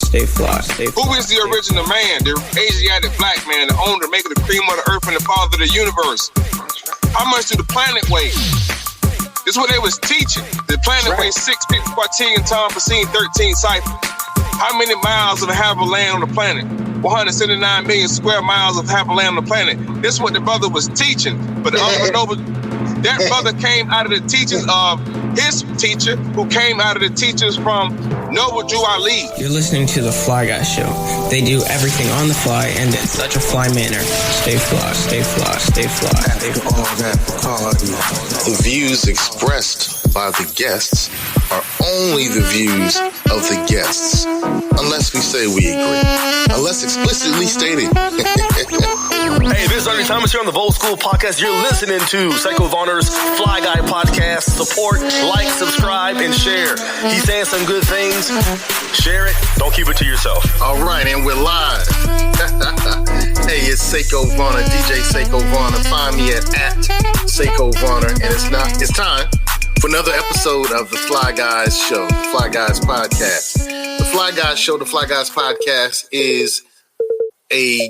stay fly, stay fly. Who is the original man, the Asiatic black man, the owner, maker, the cream of the earth, and the father of the universe? How much do the planet weigh? This is what they was teaching. The planet weighs 6 quintillion times per scene, 13 ciphers. How many miles of the habitable land on the planet? 179 million square miles of habitable land on the planet. This is what the brother was teaching. But that brother came out of the teachings of his teacher, who came out of the teachers from Noble Drew Ali. You're listening to The Fly Guy Show. They do everything on the fly and in such a fly manner. Stay fly, stay fly, stay fly, stay fly. All that party. The views expressed by the guests are only the views of the guests, unless we say we agree, unless explicitly stated. Hey, this is Ernie Thomas here on the Vold School Podcast. You're listening to Seko Varner's Fly Guy Podcast. Support, like, subscribe, and share. He's saying some good things. Share it. Don't keep it to yourself. All right, and we're live. Hey, it's Seko Varner, DJ Seko Varner. Find me at Seko Varner, and it's time for another episode of the Fly Guys Show, the Fly Guys Podcast. The Fly Guys Show, the Fly Guys Podcast is a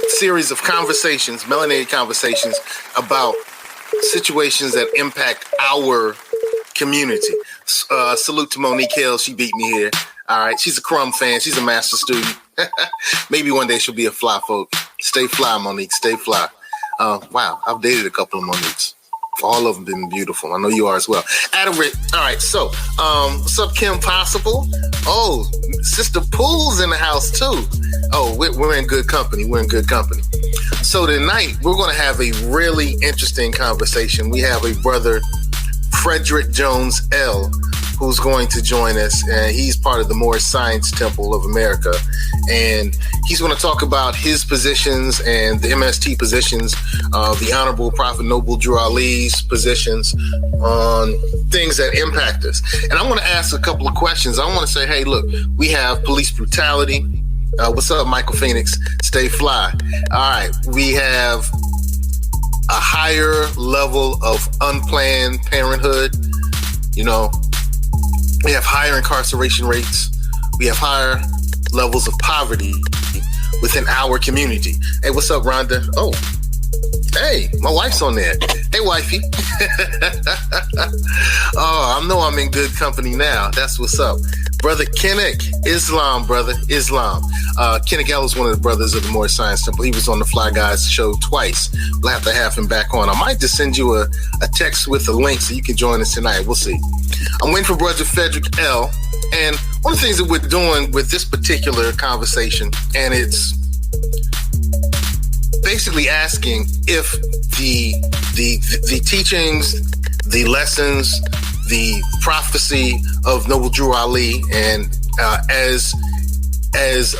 series of conversations, melanated conversations about situations that impact our community. Salute to Monique Hill. She beat me here. All right. She's a Crumb fan. She's a master student. Maybe one day she'll be a fly folk. Stay fly, Monique. Stay fly. Wow. I've dated a couple of Moniques. All of them been beautiful. I know you are as well. Adam Rick. All right. So, what's up, Kim Possible? Oh, Sister Pool's in the house too. Oh, we're in good company. We're in good company. So tonight we're going to have a really interesting conversation. We have a brother, Frederick Jones L., who's going to join us, and he's part of the Moorish Science Temple of America, and he's going to talk about his positions and the MST positions, the Honorable Prophet Noble Drew Ali's positions on things that impact us. And I want to ask a couple of questions. I want to say, hey, look, we have police brutality. What's up, Michael Phoenix? Stay fly. All right, we have a higher level of unplanned parenthood. You know, we have higher incarceration rates. We have higher levels of poverty within our community. Hey, what's up, Rhonda? Oh, hey, my wife's on there. Hey, wifey. Oh, I know I'm in good company now. That's what's up. Brother Kinnick, Islam, brother, Islam. Kinnick L is one of the brothers of the Moorish Science Temple. He was on the Fly Guys show twice. We'll have to have him back on. I might just send you a text with a link so you can join us tonight. We'll see. I'm waiting for Brother Frederick L. And one of the things that we're doing with this particular conversation, and it's basically asking if the teachings, the lessons, the prophecy of Noble Drew Ali, and as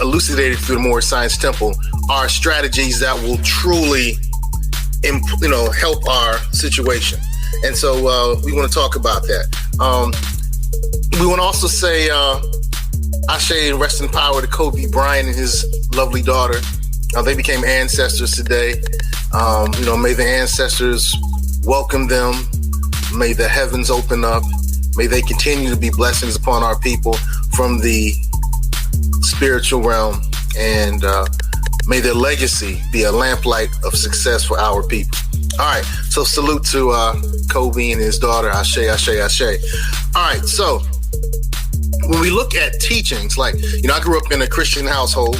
elucidated through the Moorish Science Temple, are strategies that will truly, help our situation. And so we want to talk about that. We want to also say, Ashe and rest in power to Kobe Bryant and his lovely daughter. They became ancestors today. May the ancestors welcome them. May the heavens open up. May they continue to be blessings upon our people from the spiritual realm. And may their legacy be a lamplight of success for our people. All right. So salute to Kobe and his daughter. Ashe, Ashe, Ashe. All right. So when we look at teachings, like, I grew up in a Christian household.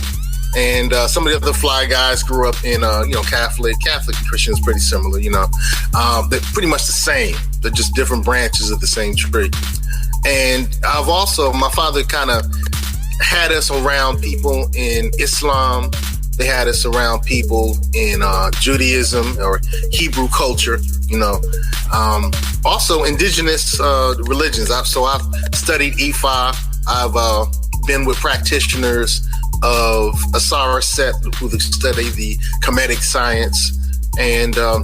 And some of the other Fly Guys grew up in, Catholic and Christian is pretty similar, they're pretty much the same. They're just different branches of the same tree. And my father kind of had us around people in Islam. They had us around people in Judaism or Hebrew culture, also indigenous religions. I've studied Ifa. I've been with practitioners of Asara Set, who study the Kemetic science. And, a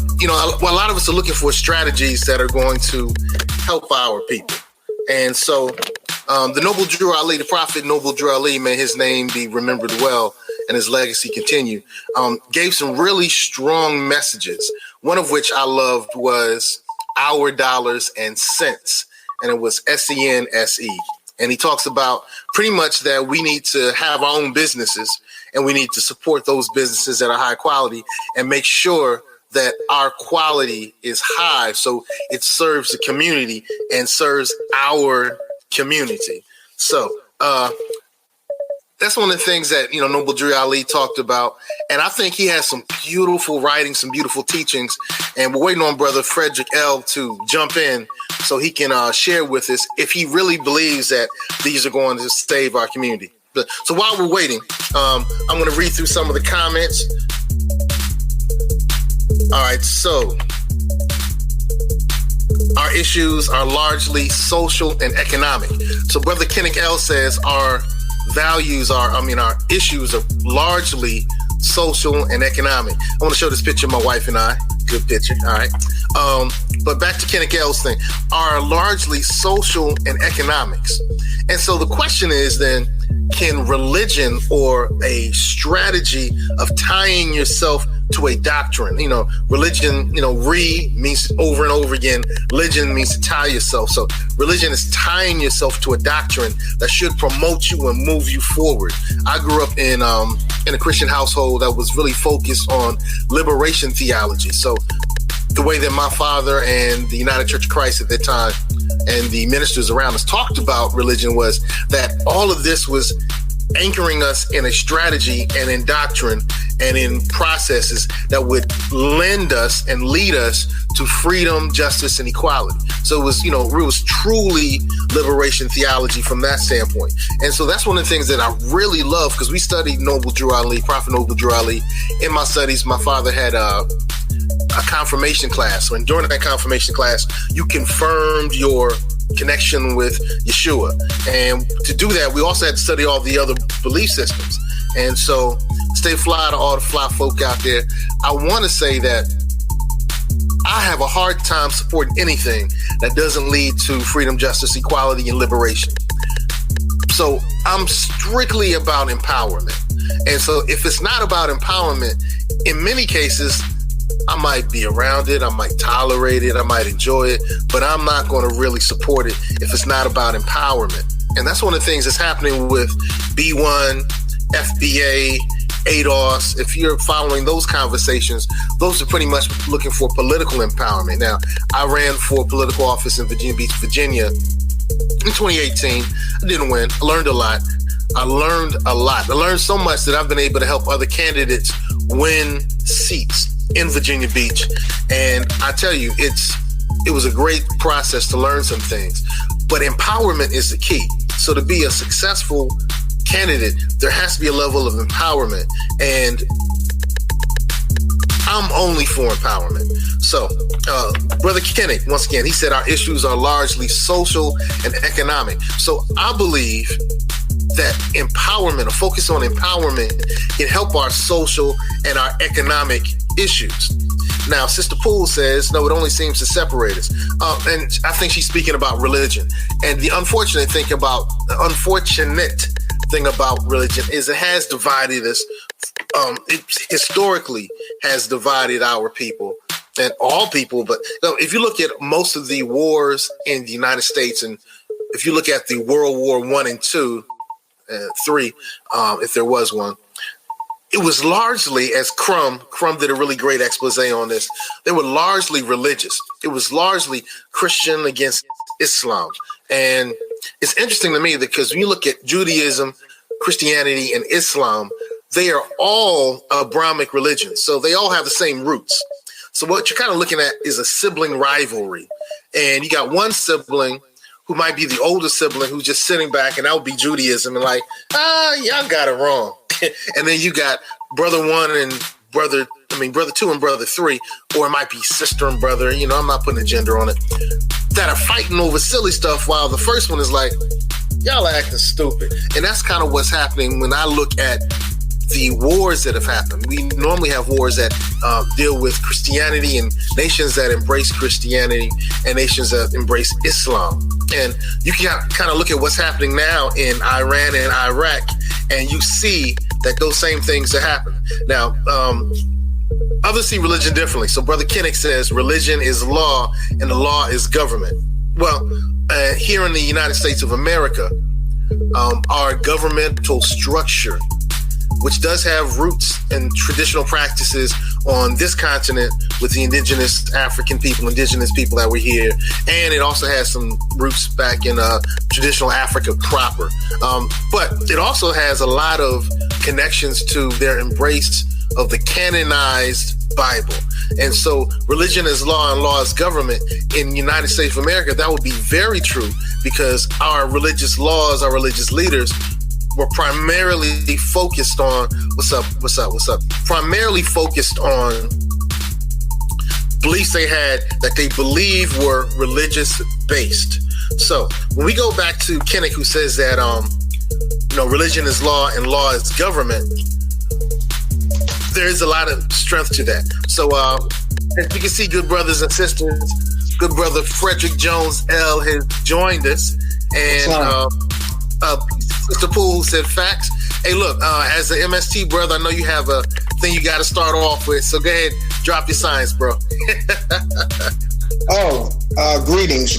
lot of us are looking for strategies that are going to help our people. And so the Noble Drew Ali, the Prophet Noble Drew Ali, may his name be remembered well and his legacy continue, gave some really strong messages. One of which I loved was our dollars and cents. And it was SENSE. And he talks about pretty much that we need to have our own businesses and we need to support those businesses that are high quality and make sure that our quality is high so it serves the community and serves our community. So that's one of the things that, Noble Drew Ali talked about. And I think he has some beautiful writing, some beautiful teachings. And we're waiting on Brother Frederick L. to jump in so he can share with us if he really believes that these are going to save our community. So while we're waiting, I'm going to read through some of the comments. All right, so our issues are largely social and economic. So Brother Kenneth L. says our issues are largely social and economic. I want to show this picture of my wife and I. Good picture. All right. But back to Kenneth L's thing, are largely social and economics. And so the question is then, can religion or a strategy of tying yourself to a doctrine, religion, re means over and over again. Religion means to tie yourself. So religion is tying yourself to a doctrine that should promote you and move you forward. I grew up in a Christian household that was really focused on liberation theology. So the way that my father and the United Church of Christ at that time and the ministers around us talked about religion was that all of this was anchoring us in a strategy and in doctrine and in processes that would lend us and lead us to freedom, justice, and equality. So it was truly liberation theology from that standpoint. And so that's one of the things that I really love, because we studied Noble Drew Ali, Prophet Noble Drew Ali. In my studies, my father had a confirmation class. And during that confirmation class, you confirmed your connection with Yeshua. And to do that, we also had to study all the other belief systems. And so stay fly to all the fly folk out there. I want to say that I have a hard time supporting anything that doesn't lead to freedom, justice, equality, and liberation. So I'm strictly about empowerment. And so if it's not about empowerment, in many cases, I might be around it, I might tolerate it, I might enjoy it, but I'm not going to really support it if it's not about empowerment. And that's one of the things that's happening with B1, FBA, ADOS. If you're following those conversations, those are pretty much looking for political empowerment. Now, I ran for political office in Virginia Beach, Virginia in 2018. I didn't win. I learned a lot. I learned so much that I've been able to help other candidates win seats in Virginia Beach. And I tell you, it was a great process to learn some things, but empowerment is the key. So to be a successful candidate, there has to be a level of empowerment, and I'm only for empowerment. So Brother Kenneth, once again, he said our issues are largely social and economic. So I believe that empowerment, a focus on empowerment, can help our social and our economic issues. Now, Sister Poole says, no, it only seems to separate us. And I think she's speaking about religion. And the unfortunate thing about religion is it has divided us. It historically has divided our people and all people. But if you look at most of the wars in the United States, and if you look at the World War I and II, 3, if there was one, it was largely, as Crumb did a really great expose on this, they were largely religious. It was largely Christian against Islam. And it's interesting to me because when you look at Judaism, Christianity, and Islam, they are all Abrahamic religions. So they all have the same roots. So what you're kind of looking at is a sibling rivalry. And you got one sibling who might be the older sibling who's just sitting back, and that would be Judaism, and like, y'all got it wrong. And then you got brother 1 and brother 2 and brother 3, or it might be sister and brother, I'm not putting a gender on it, that are fighting over silly stuff while the first one is like, y'all are acting stupid. And that's kind of what's happening when I look at the wars that have happened. We normally have wars that deal with Christianity and nations that embrace Christianity and nations that embrace Islam. And you can kind of look at what's happening now in Iran and Iraq, and you see that those same things are happening. Now, others see religion differently. So Brother Kinnick says religion is law and the law is government. Well, here in the United States of America, our governmental structure, which does have roots and traditional practices on this continent with the indigenous African people, indigenous people that were here. And it also has some roots back in traditional Africa proper. But it also has a lot of connections to their embrace of the canonized Bible. And so religion is law and law is government. In the United States of America, that would be very true because our religious laws, our religious leaders were primarily focused on primarily focused on beliefs they had that they believe were religious based. So when we go back to Kinnick, who says that religion is law and law is government, there is a lot of strength to that. So as you can see, good brothers and sisters, good brother Frederick Jones L has joined us, and Mr. Poole said facts. Hey, look, as an MST brother, I know you have a thing you got to start off with. So go ahead, drop your science, bro. Greetings.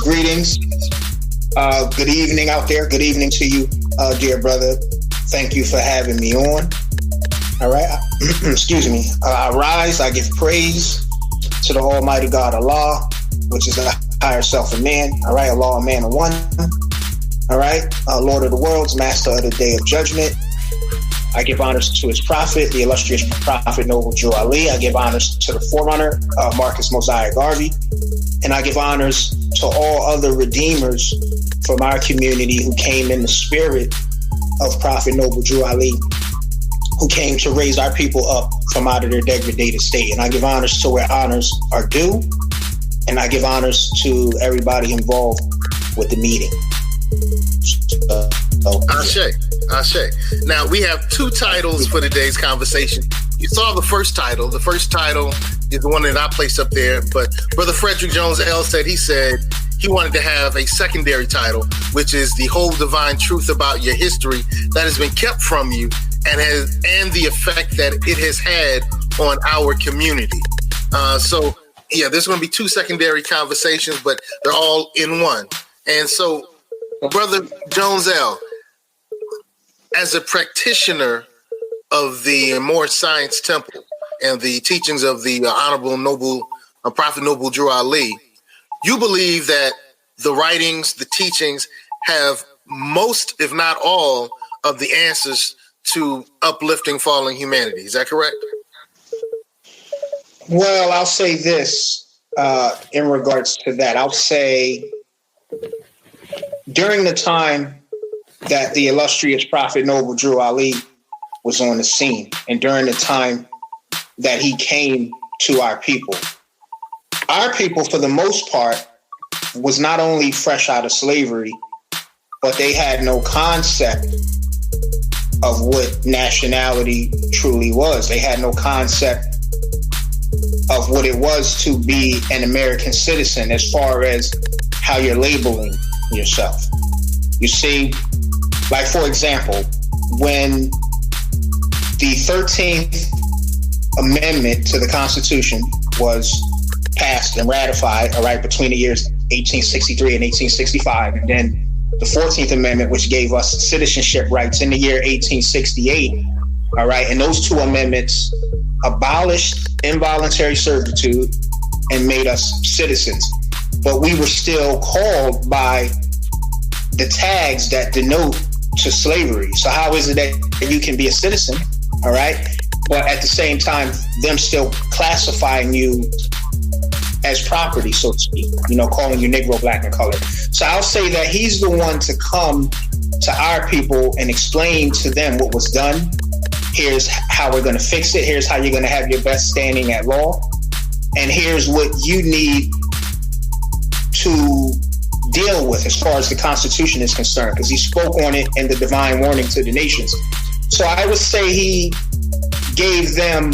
Good evening out there. Good evening to you, dear brother. Thank you for having me on. All right. Excuse me. I rise, I give praise to the Almighty God Allah, which is the higher self of man. All right. Allah, man of one. All right. Lord of the worlds, master of the day of judgment. I give honors to his prophet, the illustrious prophet Noble Drew Ali. I give honors to the forerunner, Marcus Mosiah Garvey. And I give honors to all other redeemers from our community who came in the spirit of Prophet Noble Drew Ali, who came to raise our people up from out of their degraded state. And I give honors to where honors are due. And I give honors to everybody involved with the meeting. Ashe. Now, we have two titles for today's conversation. You saw the first title. The first title is the one that I placed up there, but Brother Frederick Jones L said he wanted to have a secondary title, which is the whole divine truth about your history that has been kept from you and the effect that it has had on our community. So, there's going to be two secondary conversations, but they're all in one. And so, Brother Jones L, as a practitioner of the Moorish Science Temple and the teachings of the Honorable Noble Prophet Noble Drew Ali, you believe that the writings, the teachings have most, if not all, of the answers to uplifting fallen humanity. Is that correct? Well, I'll say this in regards to that. I'll say during the time that the illustrious Prophet Noble Drew Ali was on the scene, and during the time that he came to our people, for the most part, was not only fresh out of slavery, but they had no concept of what nationality truly was. They had no concept of what it was to be an American citizen as far as how you're labeling yourself. You see, like, for example, when the 13th Amendment to the Constitution was passed and ratified, all right, between the years 1863 and 1865, and then the 14th Amendment, which gave us citizenship rights in the year 1868, all right, and those two amendments abolished involuntary servitude and made us citizens. But we were still called by the tags that denote to slavery. So how is it that you can be a citizen, all right, but at the same time, them still classifying you as property, so to speak, calling you Negro, black, and colored. So I'll say that he's the one to come to our people and explain to them what was done. Here's how we're going to fix it. Here's how you're going to have your best standing at law. And here's what you need to deal with as far as the Constitution is concerned, because he spoke on it in the divine warning to the nations. So I would say he gave them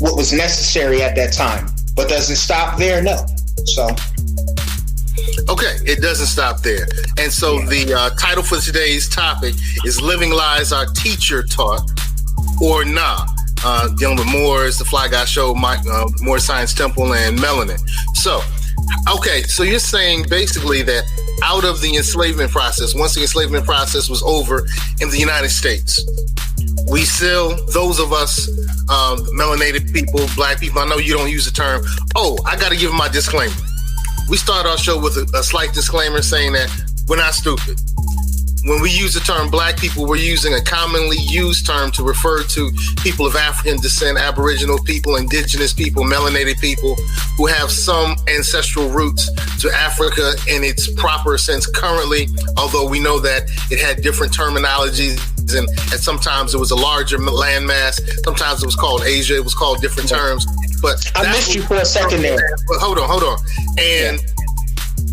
what was necessary at that time. But does it stop there? No. So. Okay, it doesn't stop there. And so the title for today's topic is Living Lies Our Teacher Taught, Or NAW, dealing with Moors, the Fly Guy Show, Moorish Science Temple, and Melanin. So Okay, so you're saying basically that out of the enslavement process, once the enslavement process was over in the United States, we still, those of us, melanated people, black people, I know you don't use the term, I got to give my disclaimer. We start our show with a slight disclaimer saying that we're not stupid. When we use the term black people, we're using a commonly used term to refer to people of African descent, Aboriginal people, indigenous people, melanated people who have some ancestral roots to Africa in its proper sense currently, although we know that it had different terminologies and sometimes it was a larger landmass. Sometimes it was called Asia. It was called different terms. But I missed you for a second there. But hold on. And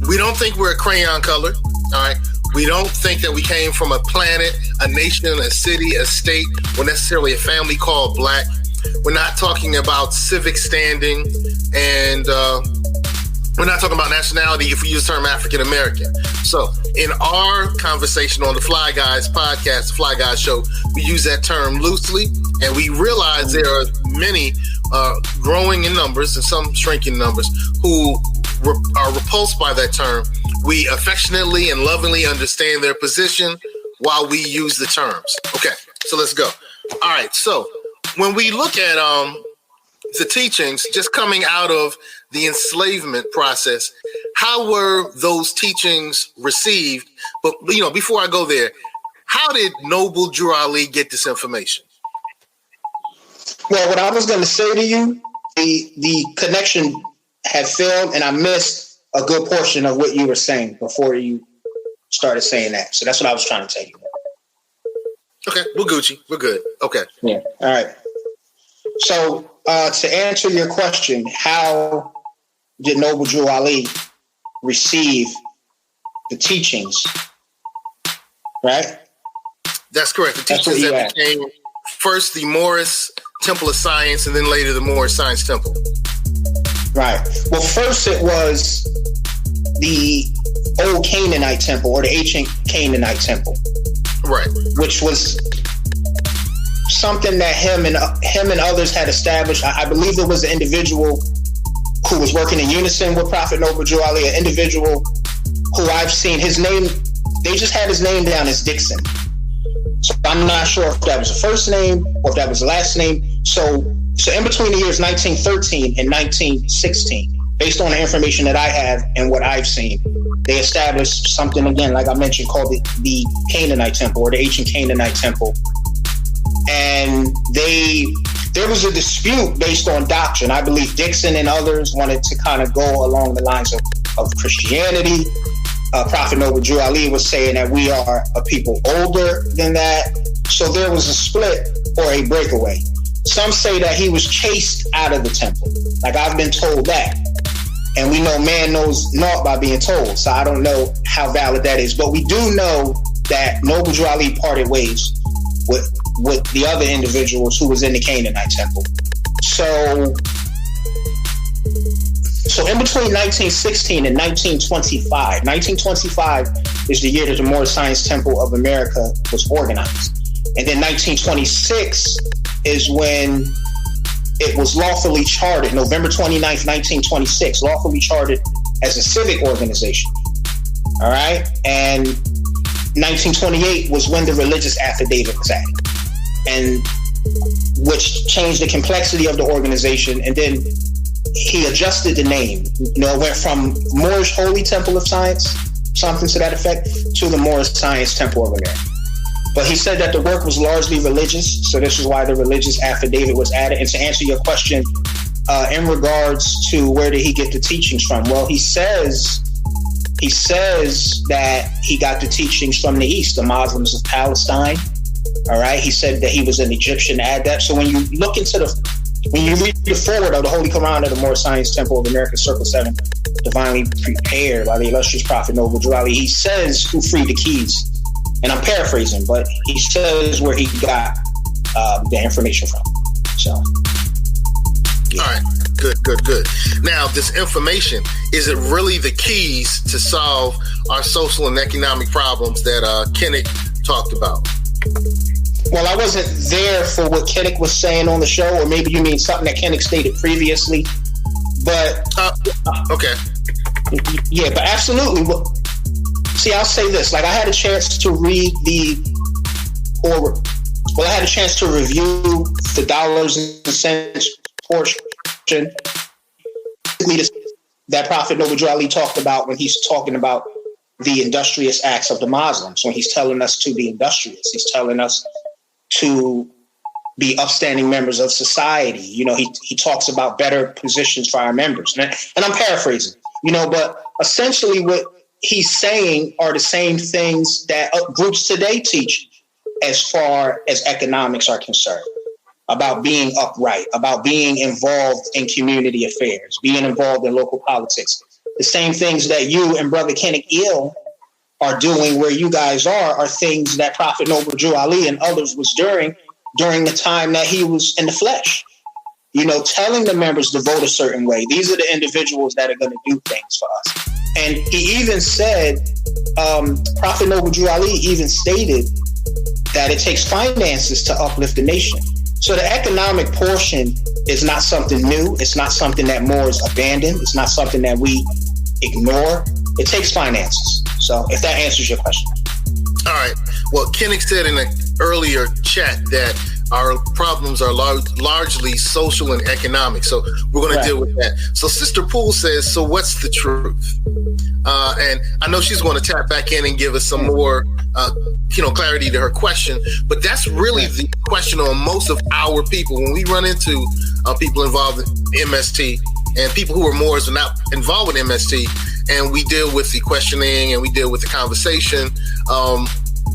we don't think we're a crayon color, all right? We don't think that we came from a planet, a nation, a city, a state, or necessarily a family called black. We're not talking about civic standing, and we're not talking about nationality if we use the term African American. So in our conversation on the Fly Guys podcast, the Fly Guys show, we use that term loosely, and we realize there are many growing in numbers and some shrinking numbers who are repulsed by that term. We affectionately and lovingly understand their position while we use the terms. Okay, so let's go. All right, so when we look at the teachings just coming out of the enslavement process, how were those teachings received? But, before I go there, how did Noble Drew Ali get this information? Well, what I was going to say to you, the connection had failed, and I missed a good portion of what you were saying before you started saying that. So that's what I was trying to tell you. Okay, we're Gucci. We're good. Okay. Yeah. All right. So to answer your question, how did Noble Drew Ali receive the teachings? Right? That's correct. The teachings that became first the Moorish Temple of Science and then later the Moorish Science Temple. Right. Well, first it was the old Canaanite temple or the ancient Canaanite temple. Right. Which was something that him and others had established. I believe there was an individual who was working in unison with Prophet Noble Drew Ali, an individual who I've seen his name, they just had his name down as Dixon. So I'm not sure if that was the first name or if that was the last name. So in between the years 1913 and 1916, based on the information that I have and what I've seen, they established something, again, like I mentioned, called the Canaanite Temple or the ancient Canaanite Temple. And there was a dispute based on doctrine. I believe Dixon and others wanted to kind of go along the lines of Christianity. Prophet Noble Drew Ali was saying that we are a people older than that. So there was a split or a breakaway. Some say that he was chased out of the temple. Like, I've been told that. And we know man knows naught by being told. So I don't know how valid that is. But we do know that Noble Drew Ali parted ways with the other individuals who was in the Canaanite temple. So in between 1916 and 1925 is the year that the Moorish Science Temple of America was organized. And then 1926 is when it was lawfully chartered, November 29th, 1926, lawfully chartered as a civic organization. All right? And 1928 was when the religious affidavit was added, and which changed the complexity of the organization. And then he adjusted the name. It went from Moorish Holy Temple of Science, something to that effect, to the Moorish Science Temple of America. But he said that the work was largely religious, so this is why the religious affidavit was added. And to answer your question, in regards to where did he get the teachings from? Well, he says that he got the teachings from the East, the Muslims of Palestine. All right. He said that he was an Egyptian adept. So when you look into when you read the forward of the Holy Quran of the Moorish Science Temple of America, Circle 7, divinely prepared by the illustrious Prophet Noble Drew Ali, he says who freed the keys. And I'm paraphrasing, but he says where he got the information from. So, yeah. All right, good. Now, this information, is it really the keys to solve our social and economic problems that Kennick talked about? Well, I wasn't there for what Kennick was saying on the show, or maybe you mean something that Kennick stated previously. But okay. Yeah, but absolutely. Well, see, I'll say this. Like, I had a chance to read I had a chance to review the dollars and cents portion that Prophet Noble Drew Ali talked about when he's talking about the industrious acts of the Muslims. When he's telling us to be industrious, he's telling us to be upstanding members of society. You know, he talks about better positions for our members. And I'm paraphrasing, you know, but essentially what he's saying are the same things that groups today teach as far as economics are concerned, about being upright, about being involved in community affairs, being involved in local politics. The same things that you and Brother Kenneth Ill are doing where you guys are things that Prophet Noble Drew Ali and others was during the time that he was in the flesh. You know, telling the members to vote a certain way. These are the individuals that are going to do things for us. And he even said, Prophet Noble Drew Ali even stated that it takes finances to uplift the nation. So the economic portion is not something new. It's not something that Moors abandoned. It's not something that we ignore. It takes finances. So if that answers your question. All right. Well, Kennick said in an earlier chat that our problems are largely social and economic. So we're going to deal with that. So Sister Poole says, so what's the truth? And I know she's going to tap back in and give us some more, clarity to her question. But that's really the question on most of our people. When we run into people involved in MST and people who are Moors are not involved with MST, and we deal with the questioning and we deal with the conversation,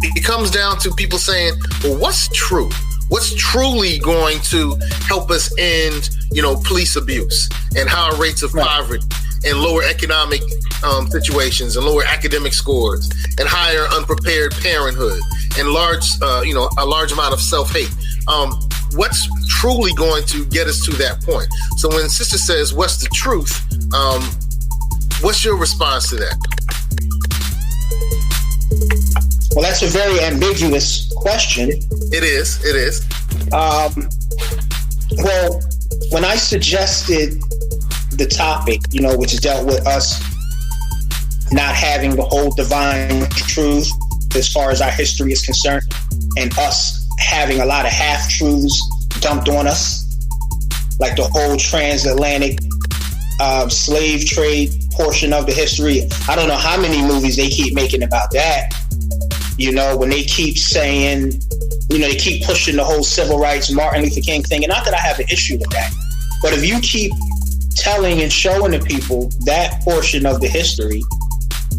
it comes down to people saying, well, what's true? What's truly going to help us end, police abuse and higher rates of poverty and lower economic situations and lower academic scores and higher unprepared parenthood and a large amount of self-hate? What's truly going to get us to that point? So when Sister says, what's the truth? What's your response to that? Well, that's a very ambiguous question. It is. Well, when I suggested the topic, which dealt with us not having the whole divine truth as far as our history is concerned, and us having a lot of half-truths dumped on us, like the whole transatlantic slave trade portion of the history. I don't know how many movies they keep making about that. When they keep saying, they keep pushing the whole civil rights, Martin Luther King thing. And not that I have an issue with that, but if you keep telling and showing the people that portion of the history,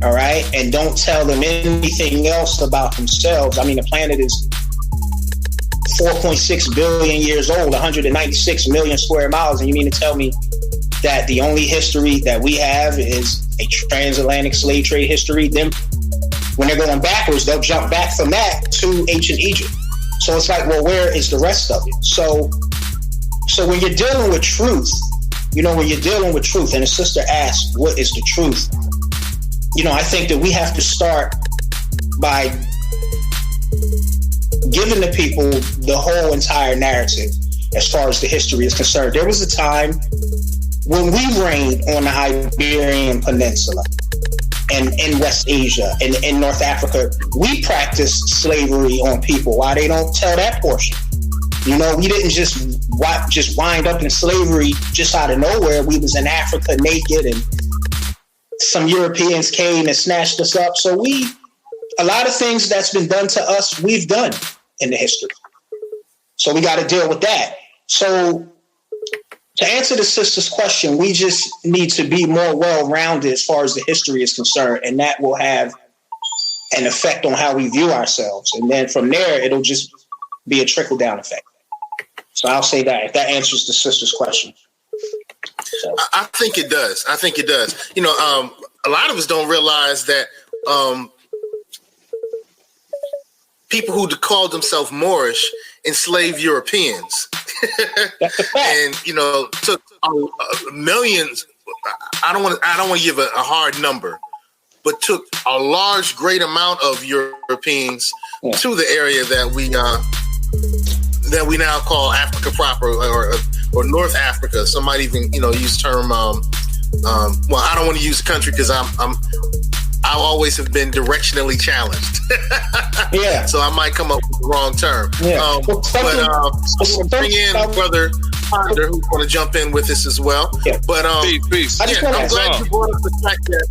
all right, and don't tell them anything else about themselves. I mean, the planet is 4.6 billion years old, 196 million square miles. And you mean to tell me that the only history that we have is a transatlantic slave trade history? Then when they're going backwards, they'll jump back from that to ancient Egypt. So it's like, well, where is the rest of it? So when you're dealing with truth, and the sister asked, what is the truth? I think that we have to start by giving the people the whole entire narrative as far as the history is concerned. There was a time when we reigned on the Iberian Peninsula and in West Asia and in North Africa. We practiced slavery on people. Why they don't tell that portion? We didn't just wind up in slavery just out of nowhere. We was in Africa naked, and some Europeans came and snatched us up. So a lot of things that's been done to us, we've done in the history. So we got to deal with that. So to answer the sister's question, we just need to be more well-rounded as far as the history is concerned, and that will have an effect on how we view ourselves. And then from there, it'll just be a trickle-down effect. So I'll say that, if that answers the sister's question. So. I think it does. A lot of us don't realize that people who called themselves Moorish enslaved Europeans and took millions. I don't want to give a hard number, but took a great amount of Europeans to the area that we now call Africa proper or North Africa. Some might even use the term Well, I don't want to use country because I always have been directionally challenged. Yeah. So I might come up with the wrong term. Yeah. We'll bring in Brother Ponder, who's going to jump in with us as well. Yeah. But peace. I just I'm glad you brought up the fact that.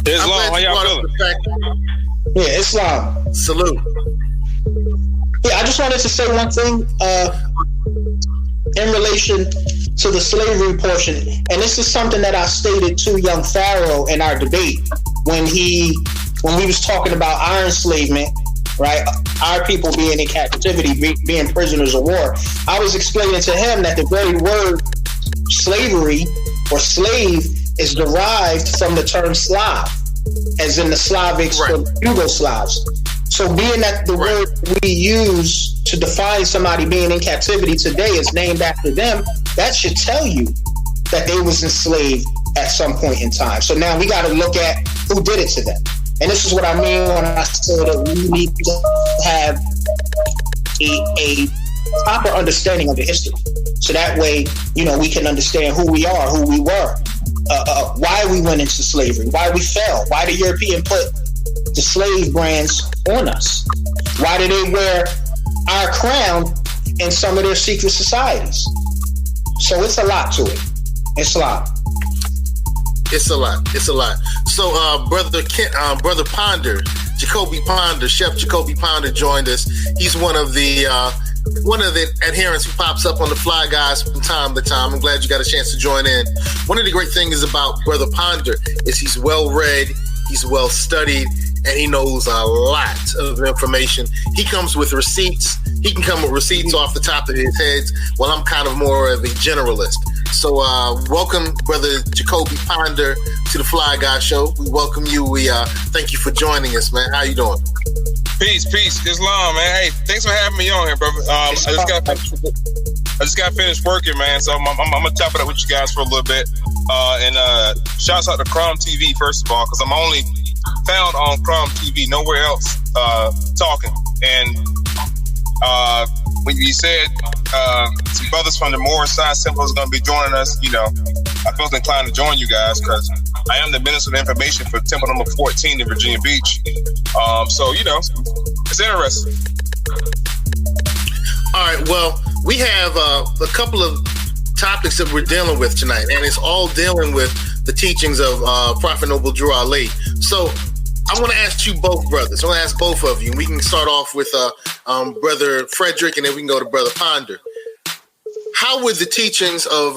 Islam, how y'all feeling? Yeah, Islam. Salute. Yeah, I just wanted to say one thing in relation to the slavery portion, and this is something that I stated to young Pharaoh in our debate when we was talking about our enslavement, right? Our people being in captivity, being prisoners of war. I was explaining to him that the very word slavery or slave is derived from the term Slav, as in the Slavics or Yugoslavs. So being that the word we use to define somebody being in captivity today is named after them, that should tell you that they was enslaved at some point in time. So now we got to look at who did it to them. And this is what I mean when I say that we need to have a proper understanding of the history. So that way, we can understand who we are, who we were, why we went into slavery, why we fell, why the European put the slave brands on us, why did they wear our crown in some of their secret societies. So it's a lot to it. It's a lot. So Brother Ponder, Jacoby Ponder, Chef Jacoby Ponder joined us. He's one of the adherents who pops up on the Fly Guys from time to time. I'm glad you got a chance to join in. One of the great things about Brother Ponder is he's well read, he's well studied, and he knows a lot of information. He comes with receipts. He can come with receipts off the top of his head, while I'm kind of more of a generalist. So welcome, Brother Jacoby Ponder, to the Fly Guy Show. We welcome you. We thank you for joining us, man. How you doing? Peace, Islam, man. Hey, thanks for having me on here, brother. I just got finished working, man. So I'm gonna chop it up with you guys for a little bit. And shouts out to Crom TV first of all, because I'm only found on Crom TV, nowhere else talking. And when you said some brothers from the Moorish side Simple is going to be joining us, I felt inclined to join you guys because I am the Minister of Information for Temple number 14 in Virginia Beach. So, it's interesting. All right, well, we have a couple of topics that we're dealing with tonight, and it's all dealing with the teachings of Prophet Noble Drew Ali. So I want to ask you both brothers. I want to ask both of you. We can start off with Brother Frederick, and then we can go to Brother Ponder. How would the teachings of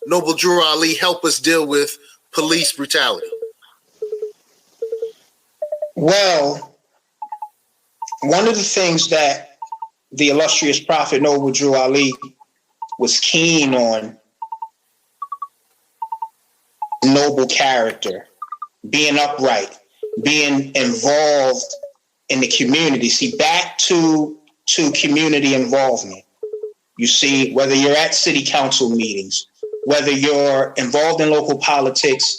Noble Drew Ali help us deal with police brutality? Well, one of the things that the illustrious Prophet Noble Drew Ali was keen on, noble character, being upright, being involved in the community. See, back to community involvement. You see, whether you're at city council meetings, whether you're involved in local politics,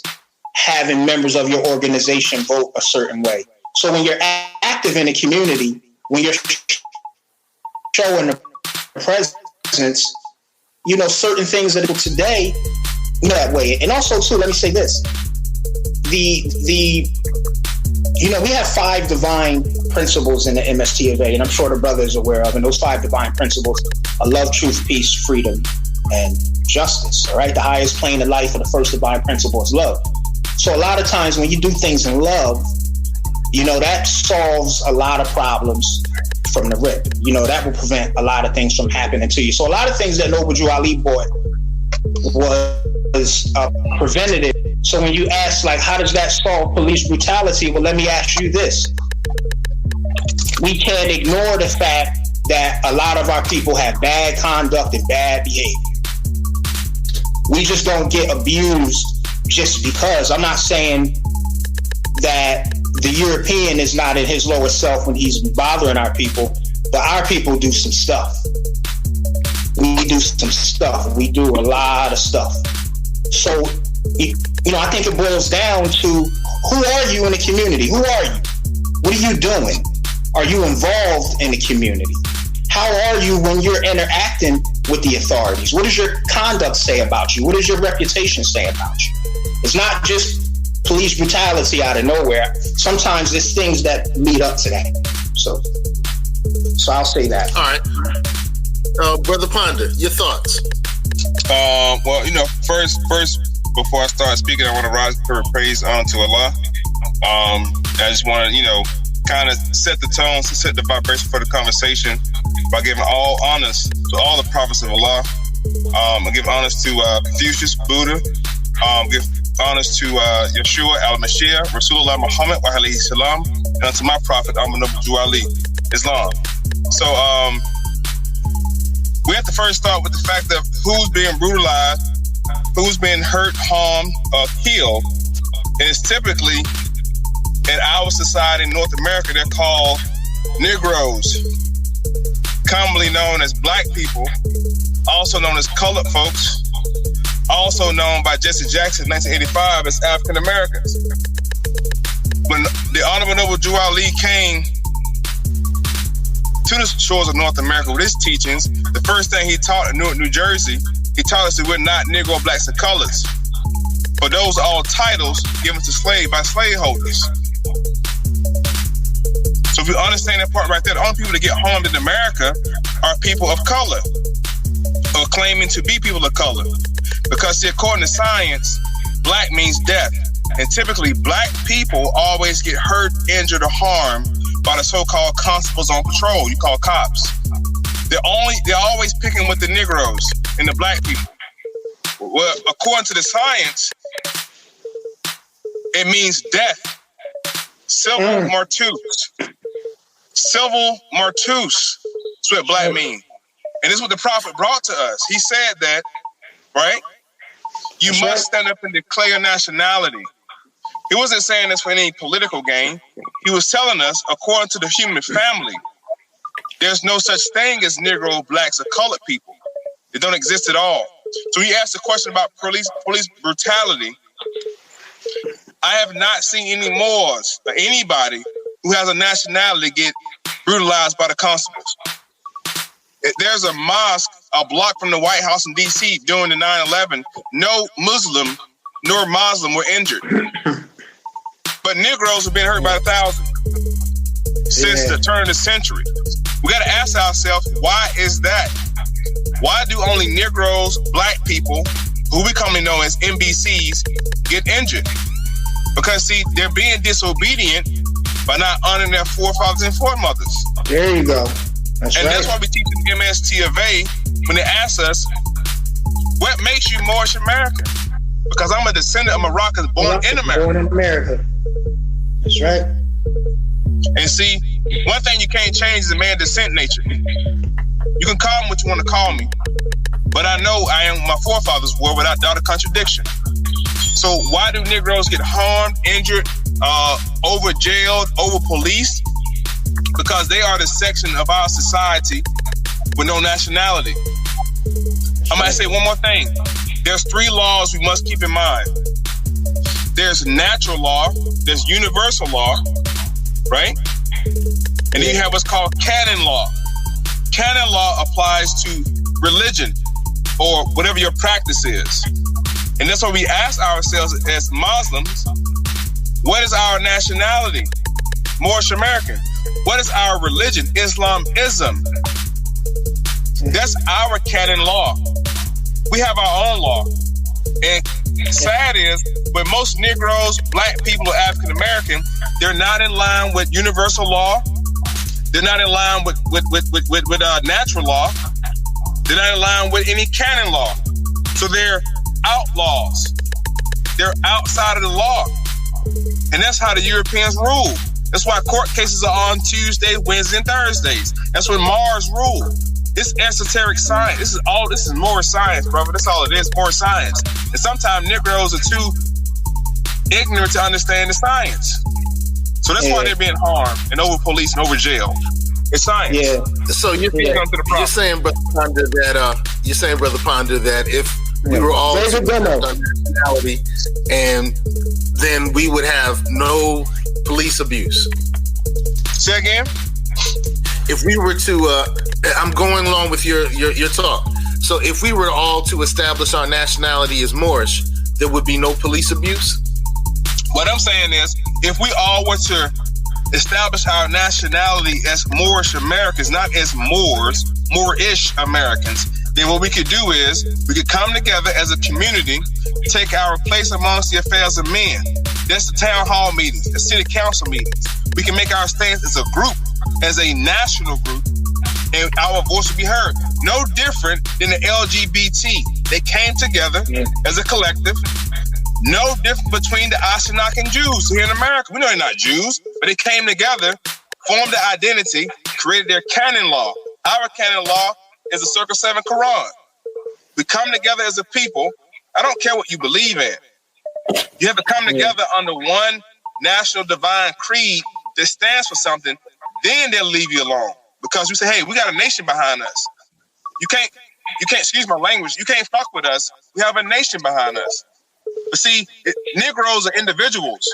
having members of your organization vote a certain way. So when you're active in the community, when you're showing the presence, certain things that today that way. And also too, let me say this. We have 5 divine principles in the MST of A, and I'm sure the brother is aware of. And those 5 divine principles are love, truth, peace, freedom, and justice. All right. The highest plane of life, and the first divine principle is love. So a lot of times when you do things in love, that solves a lot of problems from the rip. That will prevent a lot of things from happening to you. So a lot of things that Noble Drew Ali brought was preventative. So when you ask, how does that solve police brutality? Well, let me ask you this. We can't ignore the fact that a lot of our people have bad conduct and bad behavior. We just don't get abused just because. I'm not saying that the European is not in his lower self when he's bothering our people, but our people do some stuff. We do some stuff. We do a lot of stuff. So, I think it boils down to, who are you in the community? Who are you? What are you doing? Are you involved in the community? How are you when you're interacting with the authorities? What does your conduct say about you? What does your reputation say about you? It's not just police brutality out of nowhere. Sometimes there's things that lead up to that. So I'll say that. All right. Brother Ponder, your thoughts? Well, first, before I start speaking, I want to rise to praise honor to Allah. I just want to, kind of set the tone, set the vibration for the conversation by giving all honors to all the prophets of Allah. I give honors to Confucius, Buddha. Give honors to Yeshua, Al-Mashiach, Rasulullah Muhammad, wa alayhi salam, and to my prophet, Noble Ali, Islam. So, we have to first start with the fact of who's being brutalized, who's been hurt, harmed, or killed. And it's typically, in our society in North America, they're called Negroes, commonly known as black people, also known as colored folks, also known by Jesse Jackson in 1985 as African Americans. When the Honorable Noble Drew Ali came to the shores of North America with his teachings, the first thing he taught in Newark, New Jersey, he taught us that we're not Negro, blacks, and colors. But those are all titles given to slaves by slaveholders. So if you understand that part right there, the only people that get harmed in America are people of color or claiming to be people of color. Because see, according to science, black means death. And typically black people always get hurt, injured, or harmed by the so-called constables on patrol, you call cops. They're always picking with the Negroes and the black people. Well, according to the science, it means death. Civil martus. Civil martus. That's what black means. And this is what the prophet brought to us. He said that, right? You must stand up and declare your nationality. He wasn't saying this for any political gain. He was telling us, according to the human family, there's no such thing as Negro, blacks, or colored people. They don't exist at all. So he asked a question about police brutality. I have not seen any Moors or anybody who has a nationality get brutalized by the constables. There's a mosque a block from the White House in D.C. during the 9/11. No Muslim nor Muslim were injured. But Negroes have been hurt by 1,000 since the turn of the century. We got to ask ourselves, why is that? Why do only Negroes, black people, who we commonly know as NBCs, get injured? Because, see, they're being disobedient by not honoring their forefathers and foremothers. There you go. That's That's why we teach in MST of A when they ask us, what makes you Moorish American? Because I'm a descendant of Moroccans born in America. Born in America. That's right. And see, one thing you can't change is a man's descent nature. You can call me what you want to call me, but I know I am my forefathers were without doubt or contradiction. So why do Negroes get harmed, injured, over jailed, over policed? Because they are the section of our society with no nationality. I'm going to say one more thing. There's 3 laws we must keep in mind. There's natural law, there's universal law, right? And then you have what's called canon law. Canon law applies to religion or whatever your practice is. And that's why we ask ourselves as Muslims, what is our nationality? Moorish American. What is our religion? Islamism. That's our canon law. We have our own law. And sad is, with most Negroes, black people, or African American, they're not in line with universal law. They're not in line with natural law. They're not in line with any canon law. So they're outlaws. They're outside of the law. And that's how the Europeans rule. That's why court cases are on Tuesday, Wednesday, and Thursdays. That's when Mars rule. It's esoteric science. This is more science, brother. That's all it is, more science. And sometimes Negroes are too ignorant to understand the science. So that's why they're being harmed and over police and over jail. It's science. Yeah. So you're saying, Brother Ponder, that if we were all nationality, and then we would have no police abuse. Say again? If we were to, I'm going along with your talk. So if we were all to establish our nationality as Moorish, there would be no police abuse? What I'm saying is, if we all were to establish our nationality as Moorish Americans, not as Moorish Americans, then what we could do is we could come together as a community, take our place amongst the affairs of men. That's the town hall meetings, the city council meetings. We can make our stance as a group, as a national group, and our voice will be heard. No different than the LGBT. They came together as a collective. No different between the Ashkenazi Jews here in America. We know they're not Jews, but they came together, formed an identity, created their canon law. Our canon law is the Circle 7 Quran. We come together as a people. I don't care what you believe in. You have to come together under one national divine creed that stands for something. Then they'll leave you alone because you say, "Hey, we got a nation behind us. You can't. Excuse my language. You can't fuck with us. We have a nation behind us." But see, Negroes are individuals.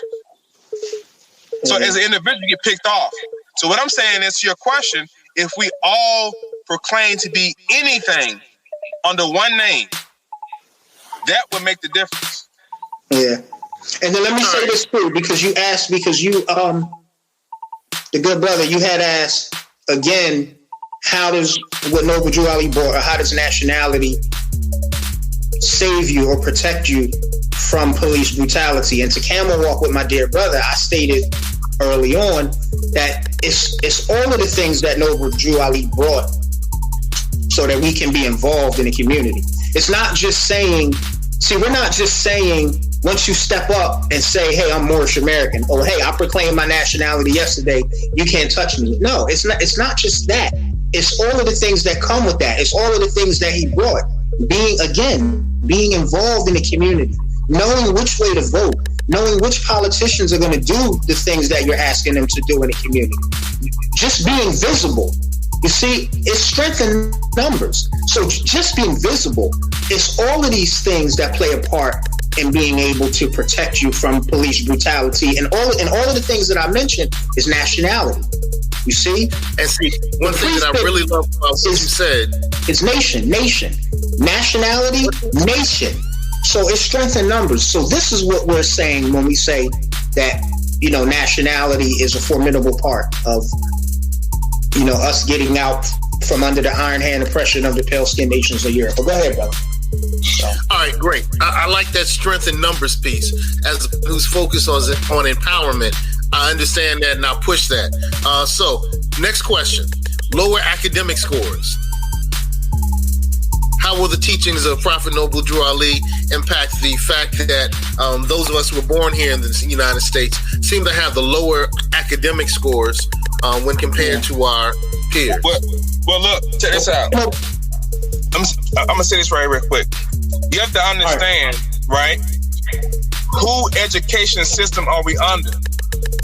So as an individual, you get picked off. So what I'm saying is, to your question, if we all proclaim to be anything under one name, that would make the difference. Yeah. And then let me say this too, because you, the good brother, you had asked again, how does what Noble Drew Ali brought, or how does nationality save you or protect you from police brutality? And to camel walk with my dear brother, I stated early on that it's all of the things that Noble Drew Ali brought so that we can be involved in the community. It's not just saying, we're not just saying once you step up and say, "Hey, I'm Moorish American," or "Hey, I proclaimed my nationality yesterday, you can't touch me." No, it's not just that. It's all of the things that come with that. It's all of the things that he brought. Being involved in the community, knowing which way to vote, knowing which politicians are going to do the things that you're asking them to do in the community. Just being visible. You see, it's strength in numbers. So just being visible, it's all of these things that play a part in being able to protect you from police brutality. And all of the things that I mentioned is nationality. You see? And see, one thing that I really love about what you said is nation. Nationality, nation. So it's strength in numbers. So this is what we're saying when we say that, nationality is a formidable part of, us getting out from under the iron hand oppression of the pale-skinned nations of Europe. But go ahead, brother. All right, great. I like that strength in numbers piece as who's focused on empowerment. I understand that and I'll push that. So, next question. Lower academic scores. How will the teachings of Prophet Noble Drew Ali impact the fact that those of us who were born here in the United States seem to have the lower academic scores when compared to our peers? Well, look, check this out. I'm going to say this right real quick. You have to understand, right, who education system are we under?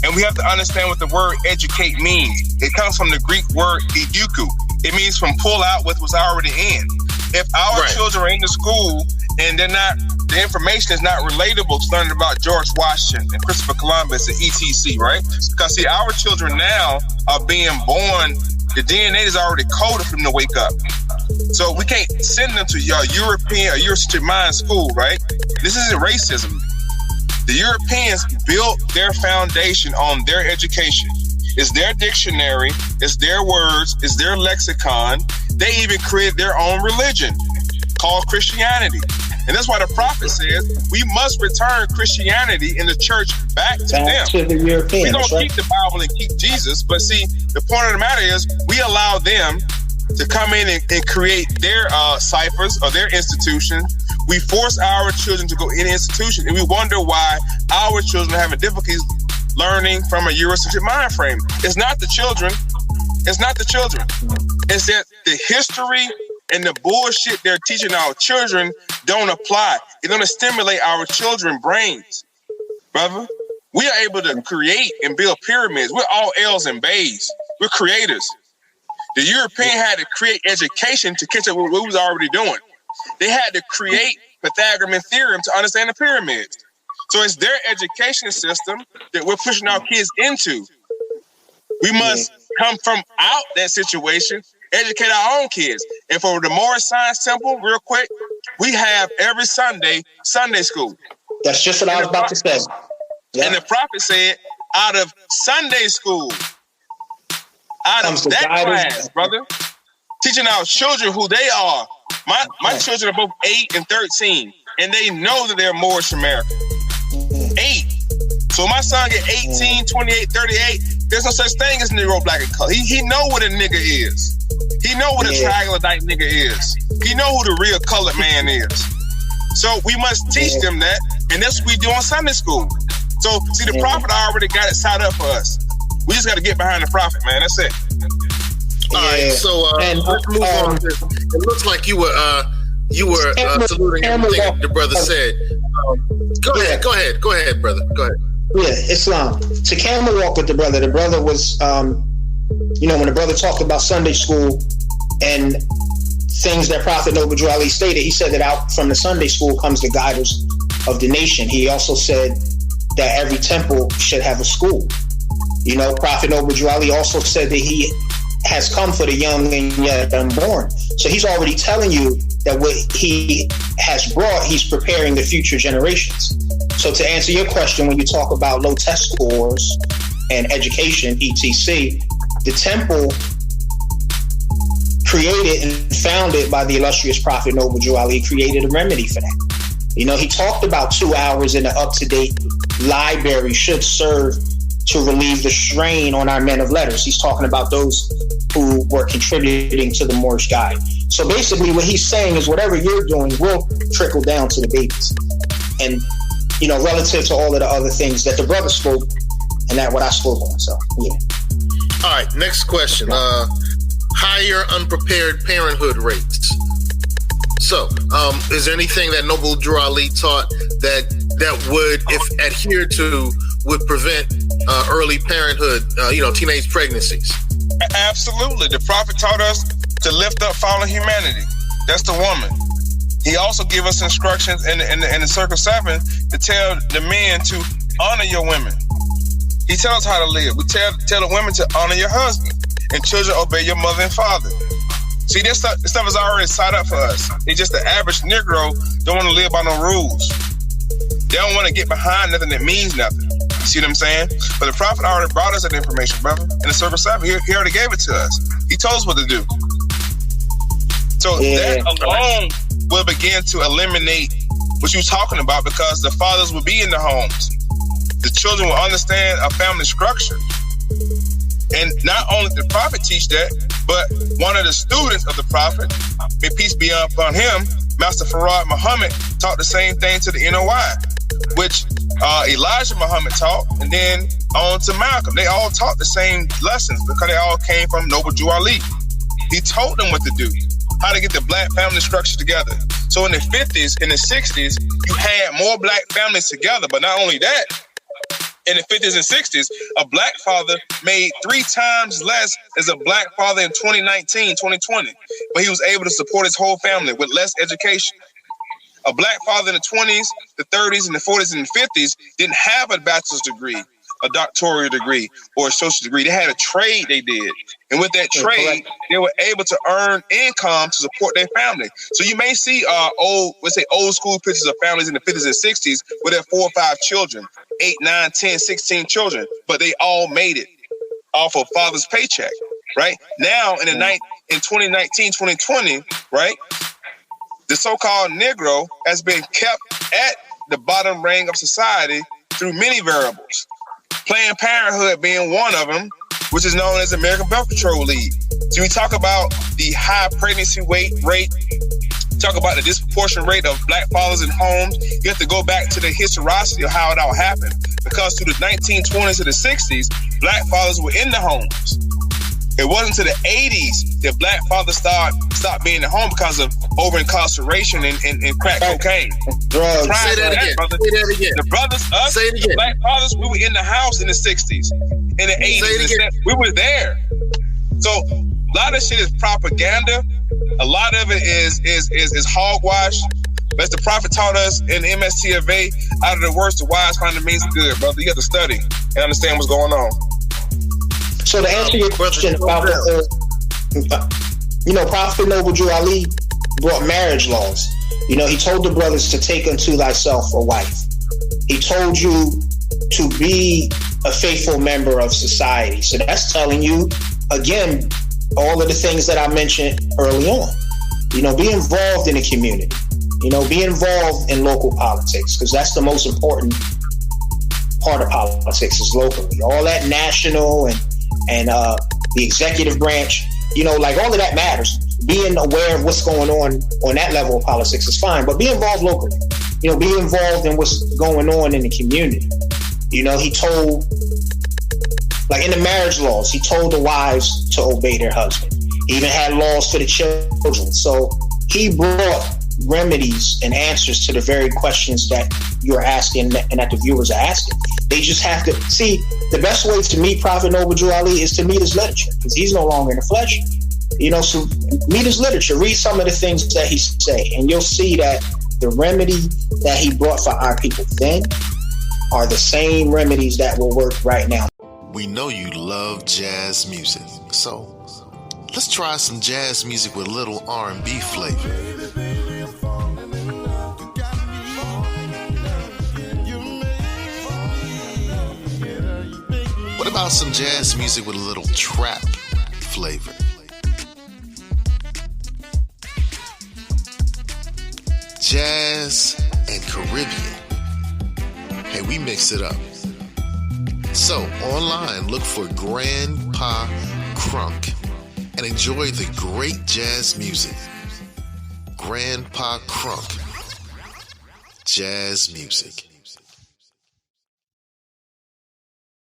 And we have to understand what the word educate means. It comes from the Greek word eduku. It means from pull out what was already in. If our children are in the school and the information is not relatable to learning about George Washington and Christopher Columbus and etc., right? Because see, our children now are being born, the DNA is already coded for them to wake up. So we can't send them to your European or Eurocentric mind school, right? This isn't racism. The Europeans built their foundation on their education. It's their dictionary, it's their words, it's their lexicon. They even created their own religion called Christianity. And that's why the prophet says we must return Christianity in the church back to them. To the Europeans, we don't keep the Bible and keep Jesus, but see, the point of the matter is we allow them to come in and create their ciphers or their institution. We force our children to go in an institution, and we wonder why our children are having difficulties learning from a Eurocentric mind frame. It's not the children. It's not the children. It's that the history and the bullshit they're teaching our children don't apply. It's going to stimulate our children's brains, brother. We are able to create and build pyramids. We're all L's and Bays. We're creators. The European had to create education to catch up with what we was already doing. They had to create Pythagorean theorem to understand the pyramids. So it's their education system that we're pushing our kids into. We must come from out that situation educate our own kids. And for the Moorish Science Temple, real quick, we have every Sunday school. That's just what I was about to say. Yeah. And the prophet said, out of Sunday school, out of that class, brother, teaching our children who they are. My children are both 8 and 13, and they know that they're Moorish American. 8. So my son get 18, 28, 38. There's no such thing as Negro, black, and color. He know what a nigga is. He know what a troglodyte nigga is. He know who the real colored man is. So we must teach them that, and that's what we do on Sunday school. So see, the prophet already got it set up for us. We just got to get behind the prophet, man. That's it. All right, so let's move on. It looks like you were saluting everything the brother said. Go ahead, brother. Go ahead. Yeah, Islam. To camel walk with the brother was, when the brother talked about Sunday school and things that Prophet Noble Drew Ali stated, he said that out from the Sunday school comes the guiders of the nation. He also said that every temple should have a school. Prophet Noble Drew Ali also said that he has come for the young and yet unborn. So he's already telling you that what he has brought, he's preparing the future generations. So to answer your question, when you talk about low test scores and education, etc., the temple created and founded by the illustrious Prophet Noble Drew Ali created a remedy for that. He talked about 2 hours in an up-to-date library should serve to relieve the strain on our men of letters. He's talking about those who were contributing to the Moorish Guide. So basically what he's saying is whatever you're doing will trickle down to the babies. And, relative to all of the other things that the brother spoke and that what I spoke on. So, yeah. All right, next question. Higher unprepared parenthood rates. So, is there anything that Noble Drew Ali taught that would, if adhered to, would prevent early parenthood, teenage pregnancies? Absolutely. The prophet taught us to lift up fallen humanity. That's the woman. He also gave us instructions in the Circle 7 to tell the men to honor your women. He tells us how to live. We tell the women to honor your husband, and children obey your mother and father. See, this stuff is already set up for us. It's just the average Negro don't want to live by no rules. They don't want to get behind nothing that means nothing. You see what I'm saying? But the prophet already brought us that information, brother. In the Circle 7, he already gave it to us. He told us what to do. So that alone will begin to eliminate what you're talking about, because the fathers will be in the homes. The children will understand a family structure. And not only did the prophet teach that, but one of the students of the prophet, may peace be upon him, Master Farad Muhammad, taught the same thing to the NOI, which Elijah Muhammad taught, and then on to Malcolm. They all taught the same lessons because they all came from Noble Drew Ali. He told them what to do, how to get the black family structure together. So in the 50s, in the 60s, you had more black families together, but not only that, in the 50s and 60s, a black father made 3 times less as a black father in 2019, 2020. But he was able to support his whole family with less education. A black father in the 20s, the 30s, and the 40s, and the 50s didn't have a bachelor's degree, a doctoral degree, or a social degree. They had a trade they did. And with that trade, they were able to earn income to support their family. So you may see old school pictures of families in the 50s and 60s where there are 4 or 5 children, 8, 9, 10, 16 children, but they all made it off of father's paycheck, right? Now in 2019, 2020, right? The so-called Negro has been kept at the bottom rung of society through many variables. Planned Parenthood being one of them, which is known as American Birth Control League. So we talk about the high pregnancy rate, talk about the disproportionate rate of black fathers in homes. You have to go back to the historicity of how it all happened. Because through the 1920s to the 60s, black fathers were in the homes. It wasn't until the 80s that black fathers stopped being at home because of over-incarceration and crack cocaine. Drugs. Say that again. The brothers, us, the black fathers, we were in the house in the 60s, in the 80s. We were there. So a lot of shit is propaganda. A lot of it is hogwash. But as the prophet taught us in MSTFA, out of the worst, the wise find the means of good, brother. You have to study and understand what's going on. So to answer your question about Prophet Noble Drew Ali brought marriage laws. He told the brothers to take unto thyself a wife. He told you to be a faithful member of society. So that's telling you, again, all of the things that I mentioned early on. Be involved in the community. Be involved in local politics, because that's the most important part of politics is locally. All that national and the executive branch, like all of that matters. Being aware of what's going on that level of politics is fine, but be involved locally. Be involved in what's going on in the community. He told, like in the marriage laws, he told the wives to obey their husband. He even had laws for the children. So he brought remedies and answers to the very questions that you're asking and that the viewers are asking. They just have to see the best way to meet Prophet Noble Drew Ali is to meet his literature, because he's no longer in the flesh. So meet his literature, read some of the things that he say, and you'll see that the remedy that he brought for our people then are the same remedies that will work right now. We know you love jazz music, so let's try some jazz music with a little R&B flavor. What about some jazz music with a little trap flavor? Jazz and Caribbean. Hey, we mix it up. So, online, look for Grandpa Crunk and enjoy the great jazz music. Grandpa Crunk. Jazz music.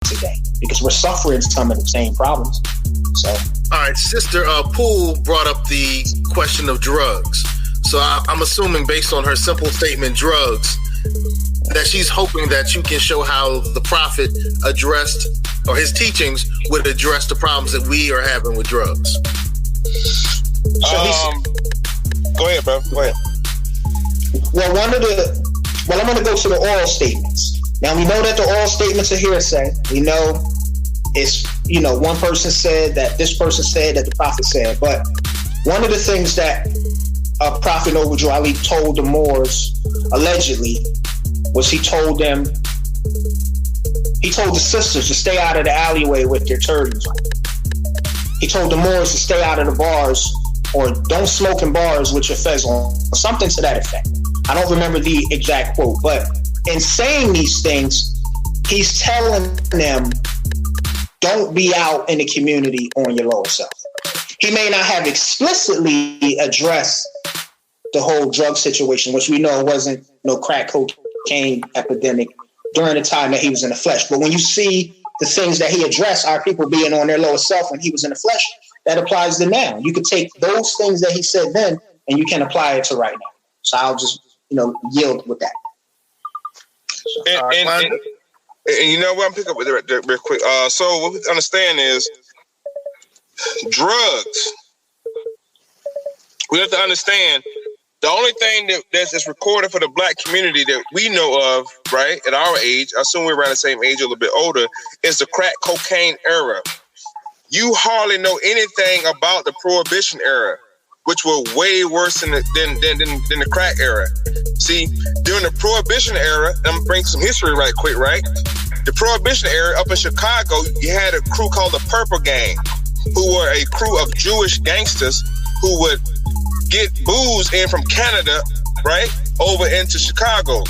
Today, because we're suffering some of the same problems. So, all right, Sister Poole brought up the question of drugs. So I'm assuming, based on her simple statement, drugs, that she's hoping that you can show how the Prophet addressed, or his teachings would address the problems that we are having with drugs. Go ahead, bro. Go ahead. Well, I'm going to go to the oral statements. Now, we know that the oral statements are hearsay. We know it's, one person said that, this person said that the Prophet said. But one of the things that Prophet Noble Drew Ali told the Moors, allegedly, was he told the sisters to stay out of the alleyway with their turbans on. He told the Moors to stay out of the bars, or don't smoke in bars with your fez on, or something to that effect. I don't remember the exact quote, but in saying these things, he's telling them, don't be out in the community on your lower self. He may not have explicitly addressed the whole drug situation, which we know wasn't no crack cocaine epidemic during the time that he was in the flesh. But when you see the things that he addressed, our people being on their lower self when he was in the flesh, that applies to now. You can take those things that he said then and you can apply it to right now. So I'll just, yield with that. And you know what? I'm picking up with it real quick. So what we understand is drugs. We have to understand the only thing that's recorded for the black community that we know of, right, at our age, I assume we're around the same age, a little bit older, is the crack cocaine era. You hardly know anything about the Prohibition era, which were way worse than the crack era. See, during the Prohibition era, I'm going to bring some history right quick, right? The Prohibition era, up in Chicago, you had a crew called the Purple Gang, who were a crew of Jewish gangsters who would get booze in from Canada, right, over into Chicago.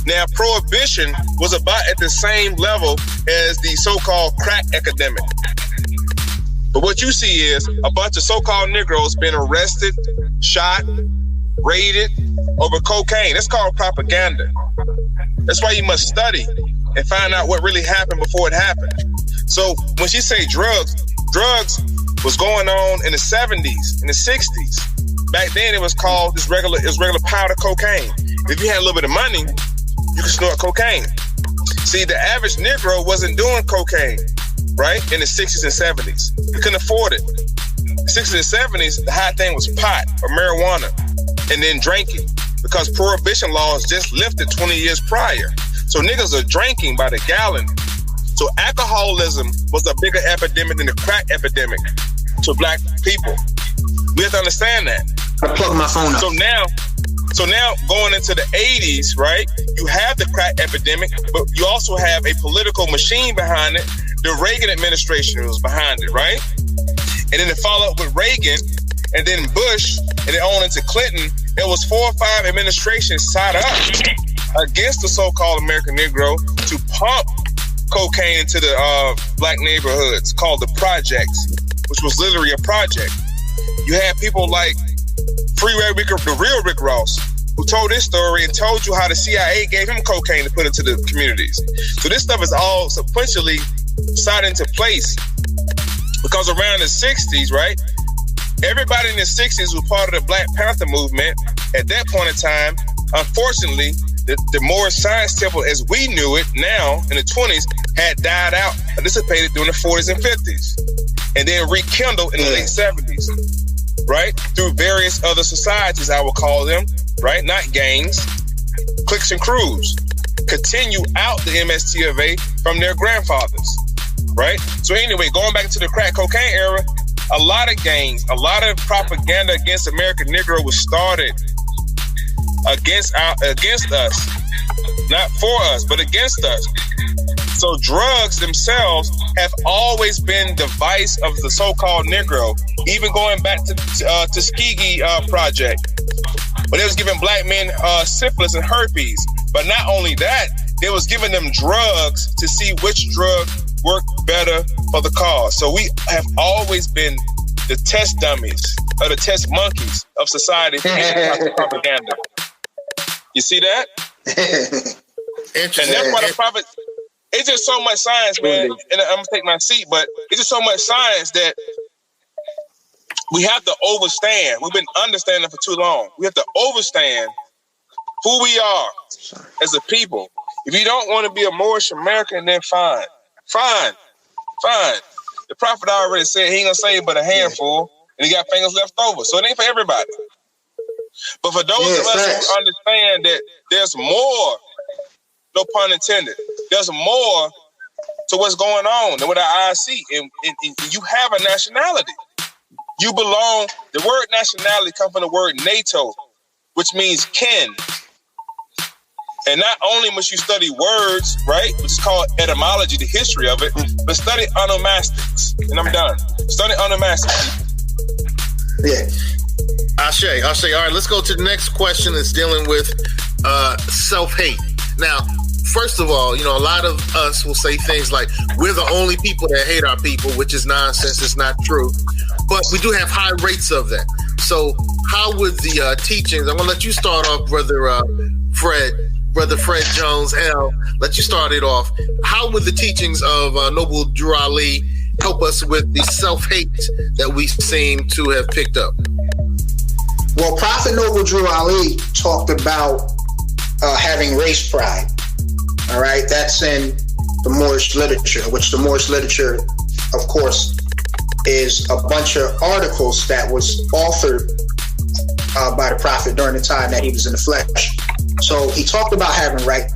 Now, Prohibition was about at the same level as the so-called crack epidemic. But what you see is a bunch of so-called Negroes being arrested, shot, raided over cocaine. That's called propaganda. That's why you must study and find out what really happened before it happened. So when she say drugs was going on in the 70s, in the 60s. Back then it was called regular powder cocaine. If you had a little bit of money, you could snort cocaine. See, the average Negro wasn't doing cocaine, right? In the 60s and 70s. You couldn't afford it. The 60s and 70s, the high thing was pot or marijuana, and then drinking, because Prohibition laws just lifted 20 years prior. So niggas are drinking by the gallon. So alcoholism was a bigger epidemic than the crack epidemic to black people. We have to understand that. I plug my phone up. So now going into the 80s, right? You have the crack epidemic, but you also have a political machine behind it. The Reagan administration was behind it, right? And then the follow-up with Reagan, and then Bush, and then on into Clinton. It was 4 or 5 administrations tied up against the so-called American Negro to pump cocaine into the black neighborhoods called the projects, which was literally a project. You had people like the real Rick Ross, who told this story and told you how the CIA gave him cocaine to put into the communities. So this stuff is all sequentially set into place because around the 60s, right? Everybody in the 60s was part of the Black Panther movement. At that point in time, unfortunately, the Moorish Science Temple as we knew it now in the 20s had died out, dissipated during the 40s and 50s, and then rekindled in the late 70s, right? Through various other societies, I would call them, right? Not gangs, cliques and crews. Continue out the MST of A from their grandfathers, right? So anyway, going back to the crack cocaine era, a lot of gangs, a lot of propaganda against American Negro was started against us, not for us, but against us. So drugs themselves have always been the vice of the so-called Negro, even going back to Tuskegee Project, when they was giving black men syphilis and herpes. But not only that, they was giving them drugs to see which drug worked better for the cause. So we have always been the test dummies or the test monkeys of society for propaganda. You see that? Interesting. And that's why the prophet, it's just so much science, man. And I'm gonna take my seat, but it's just so much science that we have to overstand. We've been understanding for too long. We have to overstand who we are as a people. If you don't want to be a Moorish American, then fine. The prophet already said he ain't gonna save but a handful, and he got fingers left over. So it ain't for everybody. But for those of us who understand that there's more, no pun intended, there's more to what's going on than what our eyes see. And you have a nationality. You belong, the word nationality comes from the word NATO, which means kin. And not only must you study words, right, which is called etymology, the history of it, but study onomastics. And I'm done. Study onomastics. Yeah. Ashe. All right, let's go to the next question that's dealing with self-hate. Now, first of all, a lot of us will say things like, we're the only people that hate our people, which is nonsense. It's not true. But we do have high rates of that. So how would the teachings, I'm going to let you start off, Brother Fred Jones, let you start it off. How would the teachings of Noble Drew Ali help us with the self-hate that we seem to have picked up? Well, Prophet Noble Drew Ali talked about having race pride. All right, that's in the Moorish literature, which the Moorish literature, of course, is a bunch of articles that was authored by the Prophet during the time that he was in the flesh. So he talked about having race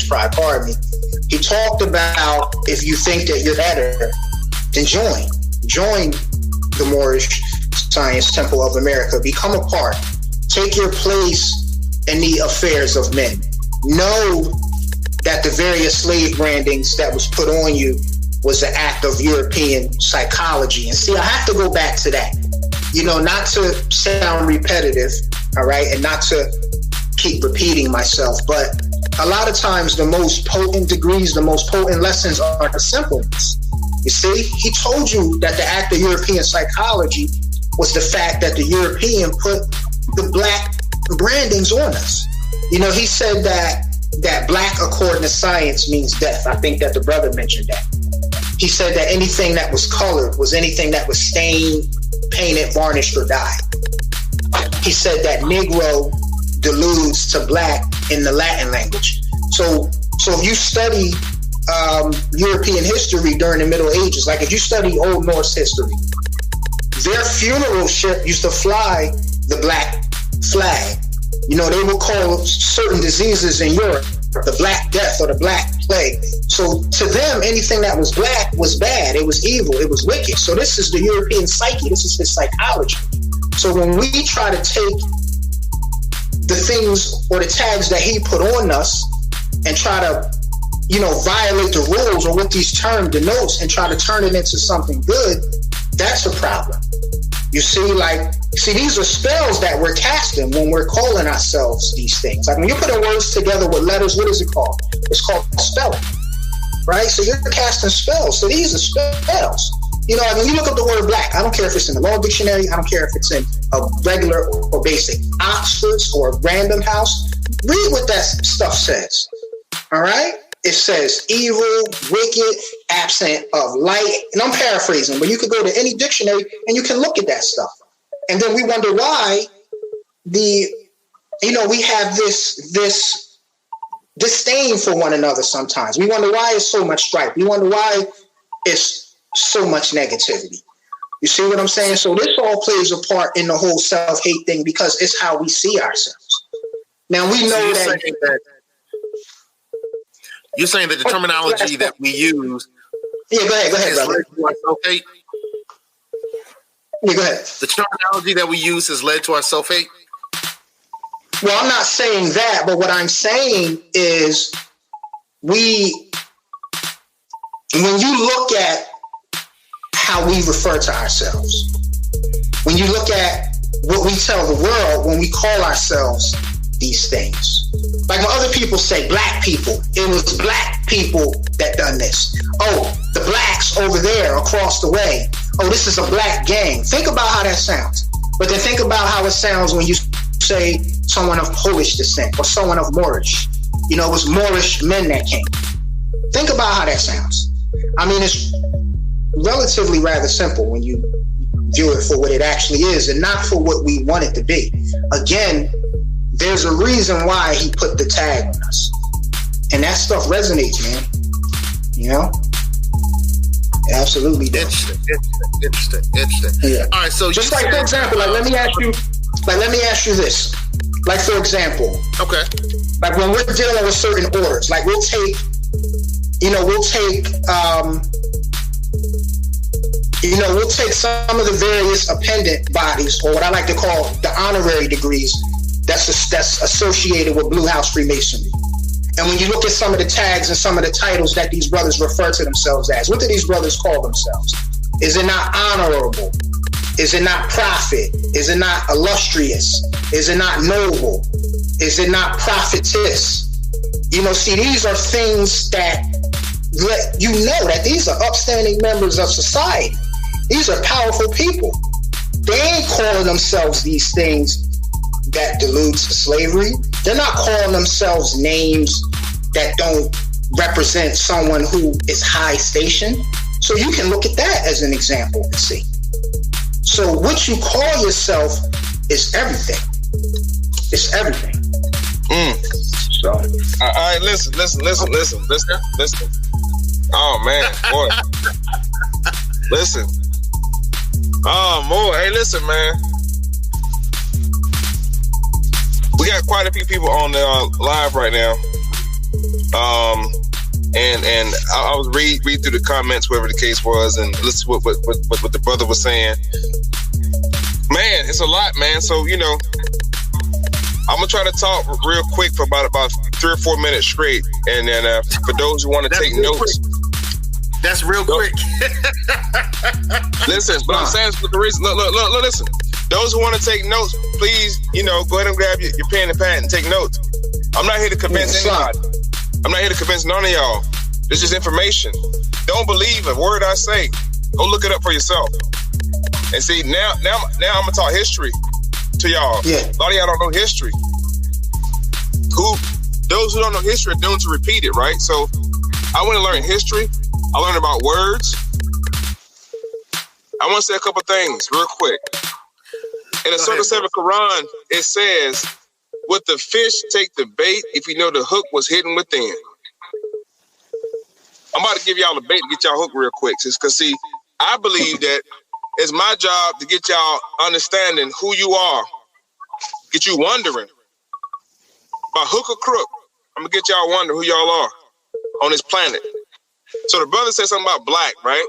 pride. Pardon me. He talked about if you think that you're better, then join the Moorish Science Temple of America. Become a part. Take your place in the affairs of men. Know that the various slave brandings that was put on you was an act of European psychology. And see, I have to go back to that. Not to sound repetitive, all right, and not to keep repeating myself, but a lot of times the most potent degrees, the most potent lessons are the simple ones. You see, he told you that the act of European psychology was the fact that the European put the black brandings on us. He said that black, according to science, means death. I think that the brother mentioned that. He said that anything that was colored was anything that was stained, painted, varnished, or dyed. He said that Negro deludes to black in the Latin language. So if you study European history during the Middle Ages, like if you study Old Norse history, their funeral ship used to fly the black flag. They would call certain diseases in Europe the Black Death or the Black Plague. So to them, anything that was black was bad. It was evil. It was wicked. So this is the European psyche. This is his psychology. So when we try to take the things or the tags that he put on us and try to, violate the rules or what these terms denotes and try to turn it into something good, that's a problem. You see, these are spells that we're casting when we're calling ourselves these things. Like when you're putting words together with letters, what is it called? It's called spelling, right? So you're casting spells. So these are spells. When you look up the word black, I don't care if it's in the Law Dictionary, I don't care if it's in a regular or basic Oxford's or Random House. Read what that stuff says. All right? It says evil, wicked, absent of light. And I'm paraphrasing, but you could go to any dictionary and you can look at that stuff. And then we wonder why we have this disdain for one another sometimes. We wonder why it's so much strife. We wonder why it's so much negativity. You see what I'm saying? So this all plays a part in the whole self-hate thing because it's how we see ourselves. Now we know that you're saying that the terminology that we use. Yeah, go ahead, brother. Self-hate? Yeah, go ahead. The terminology that we use has led to our self-hate? Well, I'm not saying that, but what I'm saying is when you look at how we refer to ourselves, when you look at what we tell the world when we call ourselves these things. Like when other people say black people, it was black people that done this. Oh, the blacks over there across the way. Oh, this is a black gang. Think about how that sounds. But then think about how it sounds when you say someone of Polish descent or someone of Moorish. It was Moorish men that came. Think about how that sounds. I mean, it's relatively rather simple when you view it for what it actually is and not for what we want it to be. Again, there's a reason why he put the tag on us. And that stuff resonates, man. It absolutely does. Interesting. Yeah. All right, so just like, for example, let me ask you this. Like, for example, okay. Like when we're dealing with certain orders, like we'll take some of the various appendant bodies, or what I like to call the honorary degrees, that's associated with Blue House Freemasonry. And when you look at some of the tags and some of the titles that these brothers refer to themselves as, what do these brothers call themselves? Is it not honorable? Is it not prophet? Is it not illustrious? Is it not noble? Is it not prophetess? See, these are things that let you know that these are upstanding members of society. These are powerful people. They ain't calling themselves these things that deludes to slavery. They're not calling themselves names that don't represent someone who is high station. So you can look at that as an example and see. So what you call yourself is everything. It's everything. So, all right, listen. Oh man, boy. Listen. Oh, more. Hey, listen, man. We got quite a few people on the live right now. And I was read through the comments, whatever the case was, and listen to what the brother was saying. Man, it's a lot, man. So, I'm gonna try to talk real quick for about 3 or 4 minutes straight, and then for those who want to take notes, that's real quick. Listen, but I'm saying for the reason. Look, listen. Those who want to take notes, please, go ahead and grab your pen and pad and take notes. I'm not here to convince anybody. I'm not here to convince none of y'all. This is information. Don't believe a word I say. Go look it up for yourself. And see, now I'm gonna talk history to y'all. Yeah. A lot of y'all don't know history. Those who don't know history are doomed to repeat it, right? So I want to learn history. I learned about words. I want to say a couple things real quick. In the Surah 7 Quran, it says, "Would the fish take the bait if you know the hook was hidden within?" I'm about to give y'all a bait to get y'all hooked real quick. Because, see, I believe that it's my job to get y'all understanding who you are, get you wondering, by hook or crook, I'm gonna get y'all wonder who y'all are on this planet. So the brother said something about black, right?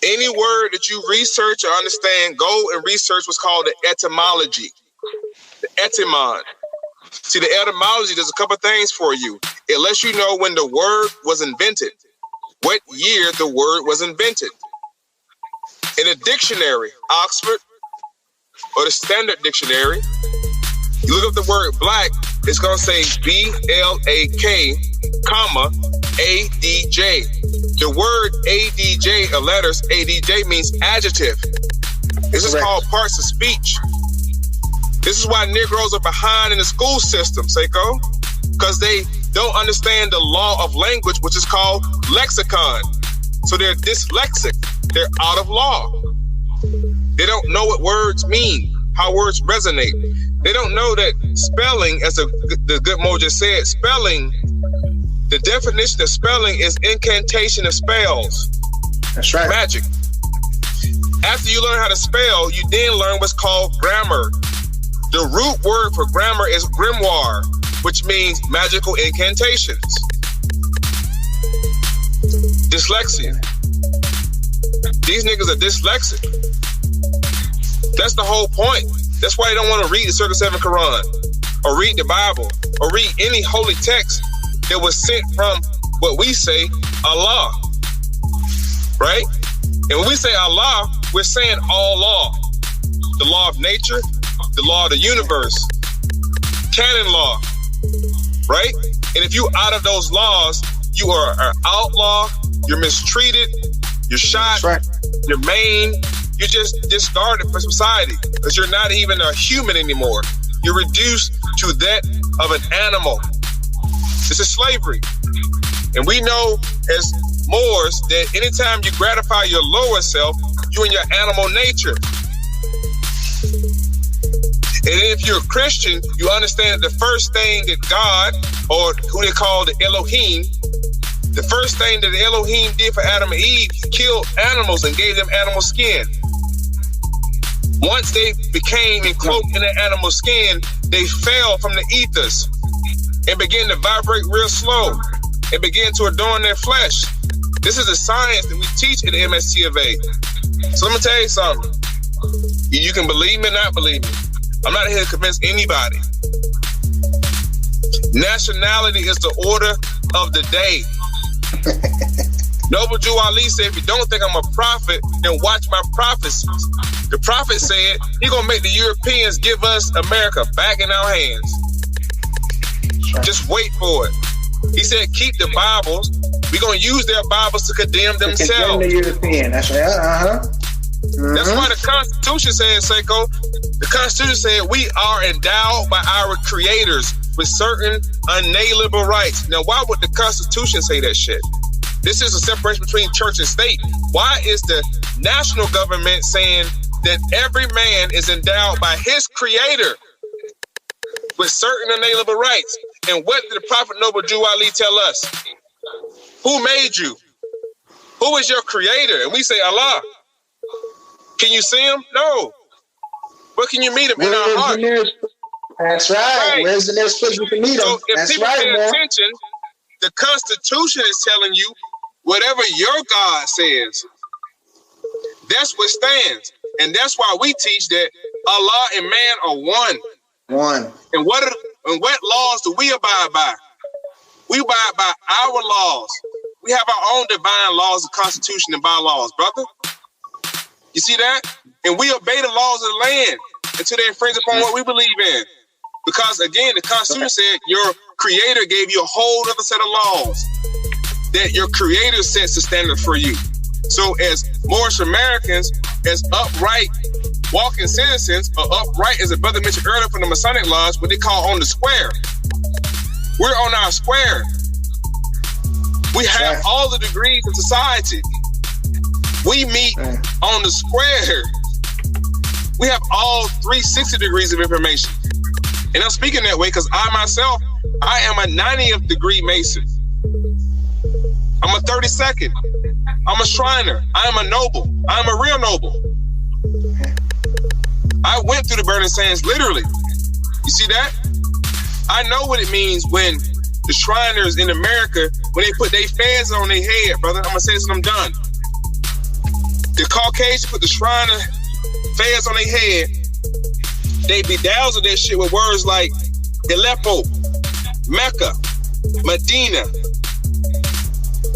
Any word that you research or understand, go and research what's called the etymology. The etymon. See, the etymology does a couple things for you. It lets you know when the word was invented, what year the word was invented. In a dictionary, Oxford or the Standard Dictionary, you look up the word black, it's going to say B-L-A-K, comma, A-D-J. The word A-D-J, or letters A-D-J, means adjective. This is called parts of speech. This is why Negroes are behind in the school system, Seko, because they don't understand the law of language, which is called lexicon. So they're dyslexic. They're out of law. They don't know what words mean, how words resonate. They don't know that spelling, as the good Mo just said, spelling, the definition of spelling is incantation of spells. That's right. Magic. After you learn how to spell, you then learn what's called grammar. The root word for grammar is grimoire, which means magical incantations. Dyslexia. These niggas are dyslexic. That's the whole point. That's why they don't want to read the Circle 7 Quran, or read the Bible, or read any holy text that was sent from what we say, Allah. Right? And when we say Allah, we're saying all law. The law of nature, the law of the universe, canon law, right? And if you out of those laws, you are an outlaw, you're mistreated, you're shot, you're maimed, you're just discarded for society because you're not even a human anymore. You're reduced to that of an animal. This is slavery. And we know as Moors that anytime you gratify your lower self, you in your animal nature. And if you're a Christian, you understand that the first thing that God, or who they call the Elohim, the first thing that the Elohim did for Adam and Eve, he killed animals and gave them animal skin. Once they became encloaked in the animal skin, they fell from the ethers and began to vibrate real slow and began to adorn their flesh. This is a science that we teach in the MST of A. So let me tell you something. You can believe me or not believe me. I'm not here to convince anybody. Nationality is the order of the day. Noble Jew Ali said, if you don't think I'm a prophet, then watch my prophecies. The prophet said he's going to make the Europeans give us America back in our hands. Just wait for it. He said, keep the Bibles. We're going to use their Bibles to condemn themselves. Condemn the European. That's right. Mm-hmm. That's why the Constitution says, Seko, the Constitution said we are endowed by our creators with certain unalienable rights. Now, why would the Constitution say that shit? This is a separation between church and state. Why is the national government saying that every man is endowed by his creator with certain unalienable rights? And what did the Prophet Noble Jew Ali tell us? Who made you? Who is your creator? And we say Allah. Can you see him? No. But can you meet him in our heart? That's right. Where's the nearest place we can meet him? So if That's people right, pay man. attention, the Constitution is telling you whatever your God says, that's what stands. And that's why we teach that Allah and man are one. One. And what laws do we abide by? We abide by our laws. We have our own divine laws, the Constitution and bylaws, brother. You see that? And we obey the laws of the land until they infringe upon what we believe in. Because again, the Constitution said your creator gave you a whole other set of laws that your creator sets the standard for you. So as Moorish Americans, as upright walking citizens, or upright, as a brother mentioned earlier from the Masonic Lodge, what they call on the square. We're on our square. We have all the degrees in society. We meet on the square. We have all 360 degrees of information. And I'm speaking that way because I myself, I am a 90th degree Mason. I'm a 32nd. I'm a Shriner. I am a noble. I am a real noble. I went through the burning sands, literally. You see that? I know what it means when the Shriners in America, when they put their fez on their head, brother. I'm gonna say this and I'm done. The Caucasians put the Shriner fez on their head. They bedazzle that shit with words like Aleppo, Mecca, Medina,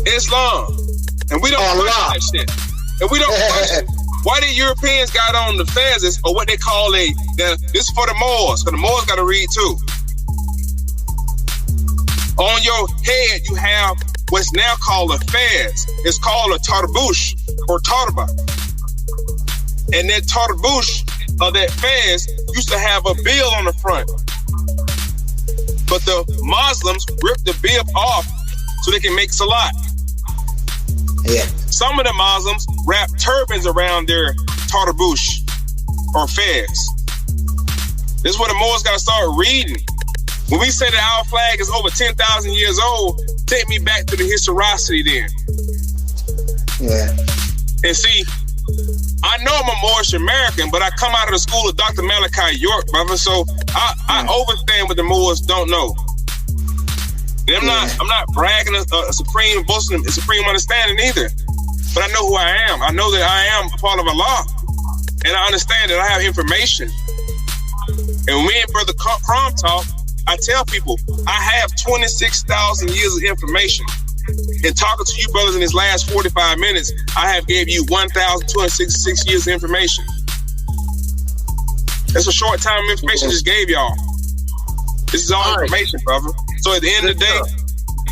Islam. And we don't question that shit. And we don't question why the Europeans got on the fezes, or what they call this is for the Moors, because the Moors got to read too. On your head, you have what's now called a fez. It's called a tarbouche or tarba. And that tarbouche of that fez used to have a bill on the front. But the Muslims ripped the bib off so they can make salat. Yeah. Some of the Muslims wrap turbans around their tarbouche or fez. This is what the Moors got to start reading. When we say that our flag is over 10,000 years old, take me back to the historicity then. Yeah. And see, I know I'm a Moorish American, but I come out of the school of Dr. Malachi York, brother, so I understand what the Moors don't know. And I'm not bragging a supreme boasting, a supreme understanding either. But I know who I am. I know that I am a part of Allah. And I understand that I have information. And when me and Brother Crom talk, I tell people I have 26,000 years of information. And talking to you brothers in this last 45 minutes, I have gave you 1,266 years of information. That's a short time of information I just gave y'all. This is all information, brother. So at the end of the day,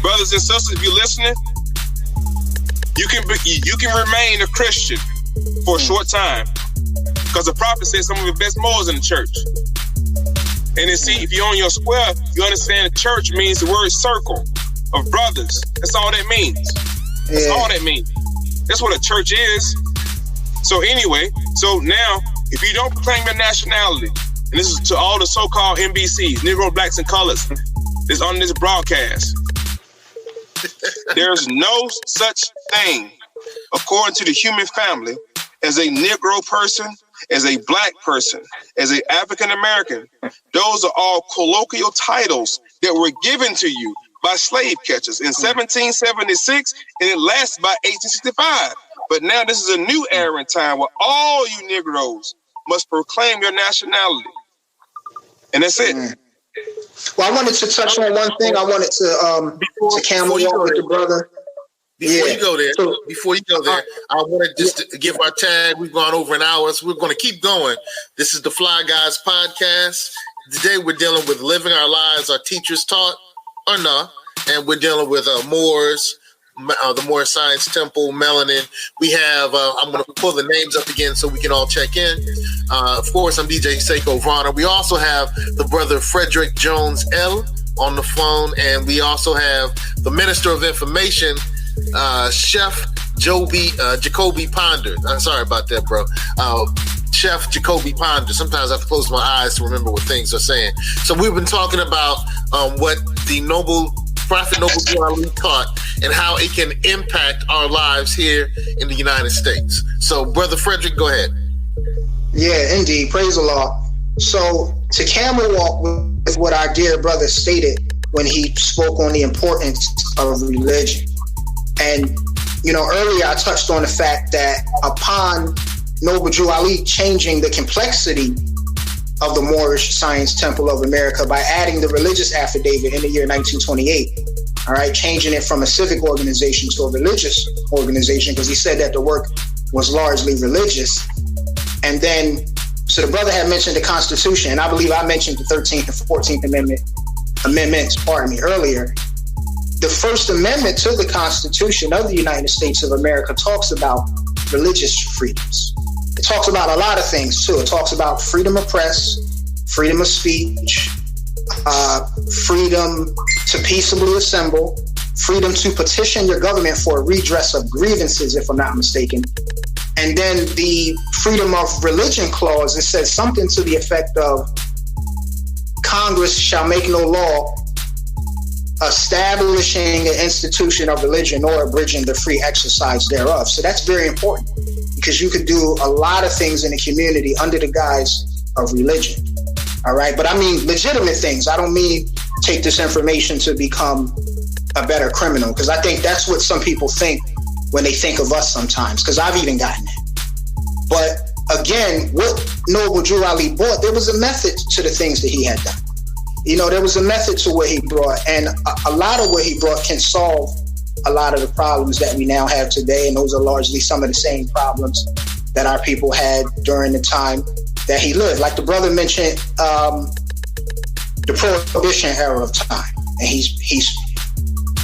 brothers and sisters, if you're listening, you can remain a Christian for a short time, because the prophet said some of the best Moors in the church. And then see, if you're on your square, you understand the church means the word circle of brothers. That's all that means. That's all that means. That's what a church is. So anyway, so now, if you don't proclaim your nationality, and this is to all the so-called NBCs, Negro, Blacks, and Colors, that's on this broadcast, there's no such thing, according to the human family, as a Negro person, as a Black person, as an African American. Those are all colloquial titles that were given to you by slave catchers in 1776, and it lasted by 1865. But now this is a new era in time where all you Negroes must proclaim your nationality. And that's it. Well, I wanted to touch on one thing. I wanted to camel walk with the brother. Before you go there, I wanted just to give our tag. We've gone over an hour, so we're going to keep going. This is the Fly Guys podcast. Today we're dealing with living our lives our teachers taught, or not, and we're dealing with Moors, the Moorish Science Temple, Melanin. We have, I'm going to pull the names up again so we can all check in. Of course, I'm DJ Seko Varner. We also have the brother Frederick Jones L on the phone, and we also have the Minister of Information, Chef Jacoby Ponder. I'm sorry about that, bro. Chef Jacoby Ponder. Sometimes I have to close my eyes to remember what things are saying. So we've been talking about what the Prophet Noble Drew Ali taught and how it can impact our lives here in the United States. So, Brother Frederick, go ahead. Yeah, indeed. Praise the Lord. So, to camel walk with what our dear brother stated when he spoke on the importance of religion. And, earlier I touched on the fact that upon Noble Drew Ali changing the complexity of the Moorish Science Temple of America by adding the religious affidavit in the year 1928, all right, changing it from a civic organization to a religious organization, because he said that the work was largely religious. And then, so the brother had mentioned the Constitution, and I believe I mentioned the 13th and 14th amendments, earlier. The First Amendment to the Constitution of the United States of America talks about religious freedoms. It talks about a lot of things too. It talks about freedom of press, freedom of speech, freedom to peaceably assemble, freedom to petition your government for a redress of grievances, if I'm not mistaken. And then the freedom of religion clause, it says something to the effect of Congress shall make no law establishing an institution of religion or abridging the free exercise thereof. So that's very important, because you could do a lot of things in the community under the guise of religion. All right. But I mean legitimate things. I don't mean take this information to become a better criminal. Because I think that's what some people think when they think of us sometimes, because I've even gotten that. But again, what Noble Drew Ali brought, there was a method to the things that he had done. You know, there was a method to what he brought, and a lot of what he brought can solve a lot of the problems that we now have today, and those are largely some of the same problems that our people had during the time that he lived. Like the brother mentioned, the Prohibition era of time, and he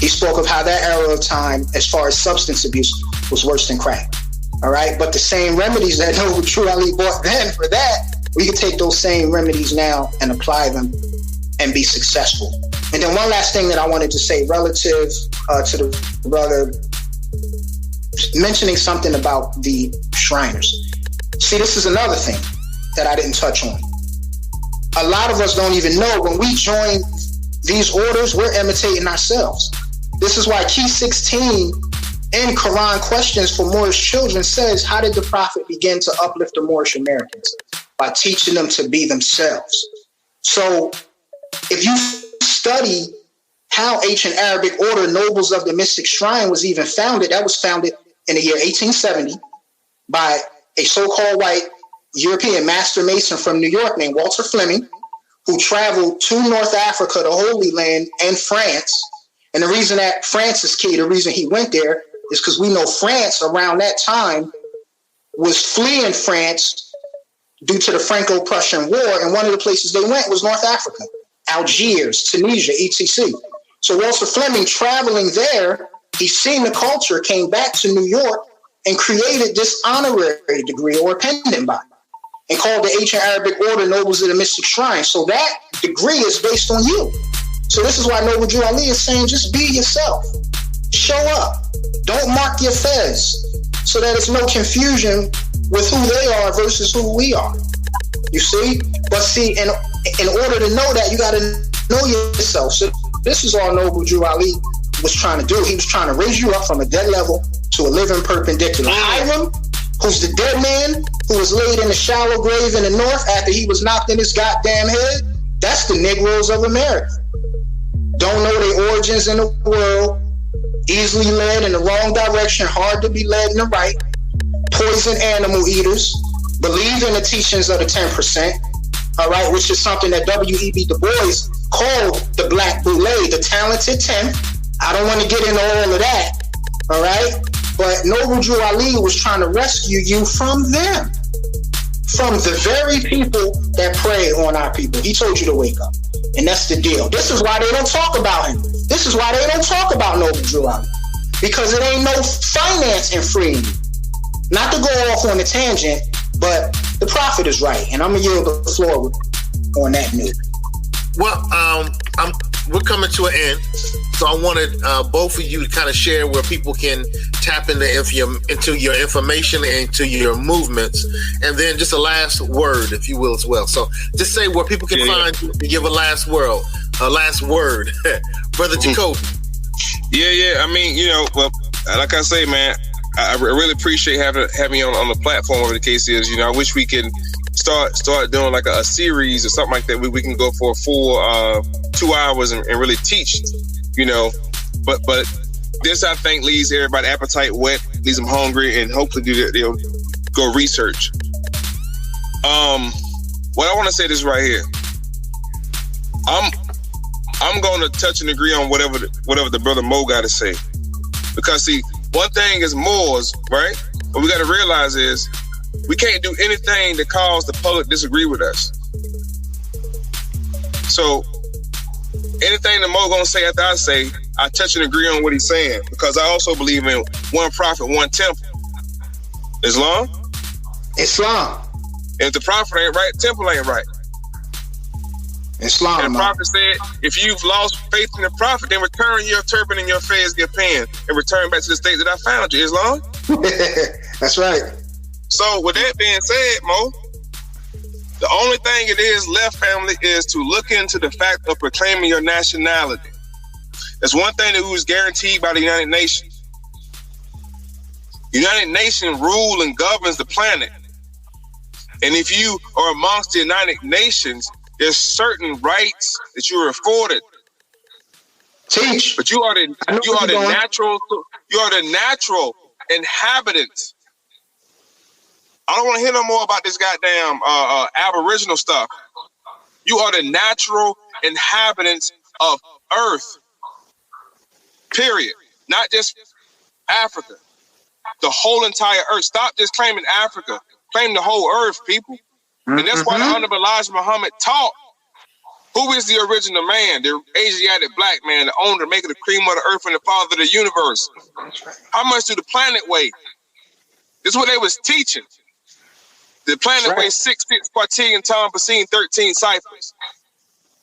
spoke of how that era of time, as far as substance abuse, was worse than crack. All right, but the same remedies that Noble Drew Ali brought then for that, we can take those same remedies now and apply them and be successful. And then one last thing that I wanted to say relative to the brother mentioning something about the Shriners. See, this is another thing that I didn't touch on. A lot of us don't even know when we join these orders, we're imitating ourselves. This is why Key 16 in Quran Questions for Moorish Children says, how did the Prophet begin to uplift the Moorish Americans? By teaching them to be themselves. So if you study how ancient Arabic order Nobles of the Mystic Shrine was even founded, that was founded in the year 1870 by a so-called white European master mason from New York named Walter Fleming, who traveled to North Africa, the Holy Land, and France. And the reason that France is key, the reason he went there, is because we know France around that time was fleeing France due to the Franco-Prussian War, and one of the places they went was North Africa, Algiers, Tunisia, etc. So Walter Fleming, traveling there, he seen the culture, came back to New York, and created this honorary degree or pendant body, and called the ancient Arabic order Nobles of the Mystic Shrine. So that degree is based on you. So this is why Noble Drew Ali is saying, just be yourself. Show up. Don't mark your fez, so that it's no confusion with who they are versus who we are. You see? But see, in order to know that, you got to know yourself. So this is all Noble Drew Ali was trying to do. He was trying to raise you up from a dead level to a living perpendicular. Hiram, who's the dead man who was laid in a shallow grave in the north after he was knocked in his goddamn head, that's the Negroes of America. Don't know their origins in the world, easily led in the wrong direction, hard to be led in the right, poison animal eaters, believe in the teachings of the 10%, all right, which is something that W.E.B. Du Bois called the Black Boule, the talented 10. I don't want to get into all of that, all right? But Noble Drew Ali was trying to rescue you from them, from the very people that prey on our people. He told you to wake up, and that's the deal. This is why they don't talk about him. This is why they don't talk about Noble Drew Ali, because it ain't no finance in freeing you. Not to go off on a tangent, but the Prophet is right, and I'm gonna yield the floor on that note. Well, we're coming to an end, so I wanted both of you to kind of share where people can tap into your information and into your movements, and then just a last word, if you will, as well. So just say where people can find you to give a last word, Brother Jacoby. Yeah. I mean, well, like I say, man, I really appreciate having you on the platform. Whatever the case is, I wish we can start doing like a series or something like that. We can go for a full 2 hours and really teach, But this, I think, leaves everybody appetite wet, leaves them hungry, and hopefully they'll go research. What I want to say this right here. I'm going to touch and agree on whatever the brother Mo got to say, because see, one thing is Moors, right? What we got to realize is we can't do anything that cause the public disagree with us. So anything that Mo gonna say after I say, I touch and agree on what he's saying, because I also believe in one prophet, one temple. Islam. If the prophet ain't right, the temple ain't right. Islam. And the prophet said, if you've lost faith in the prophet, then return your turban and your fez, your pen, and return back to the state that I found you. Islam. That's right. So with that being said, Mo, the only thing it is left, family, is to look into the fact of proclaiming your nationality. That's one thing that was guaranteed by the United Nations. The United Nations rule and governs the planet. And if you are amongst the United Nations, there's certain rights that you are afforded Teach. But you are the natural inhabitants. I don't want to hear no more about this goddamn Aboriginal stuff. You are the natural inhabitants of Earth. Period. Not just Africa. The whole entire Earth. Stop just claiming Africa. Claim the whole Earth, people. And that's why the Honorable Elijah Muhammad taught. Who is the original man? The Asiatic black man, the owner, maker, the cream of the earth, and the father of the universe. How much do the planet weigh? This is what they was teaching. The planet weighs 6 quintillion tons per scene, 13 ciphers.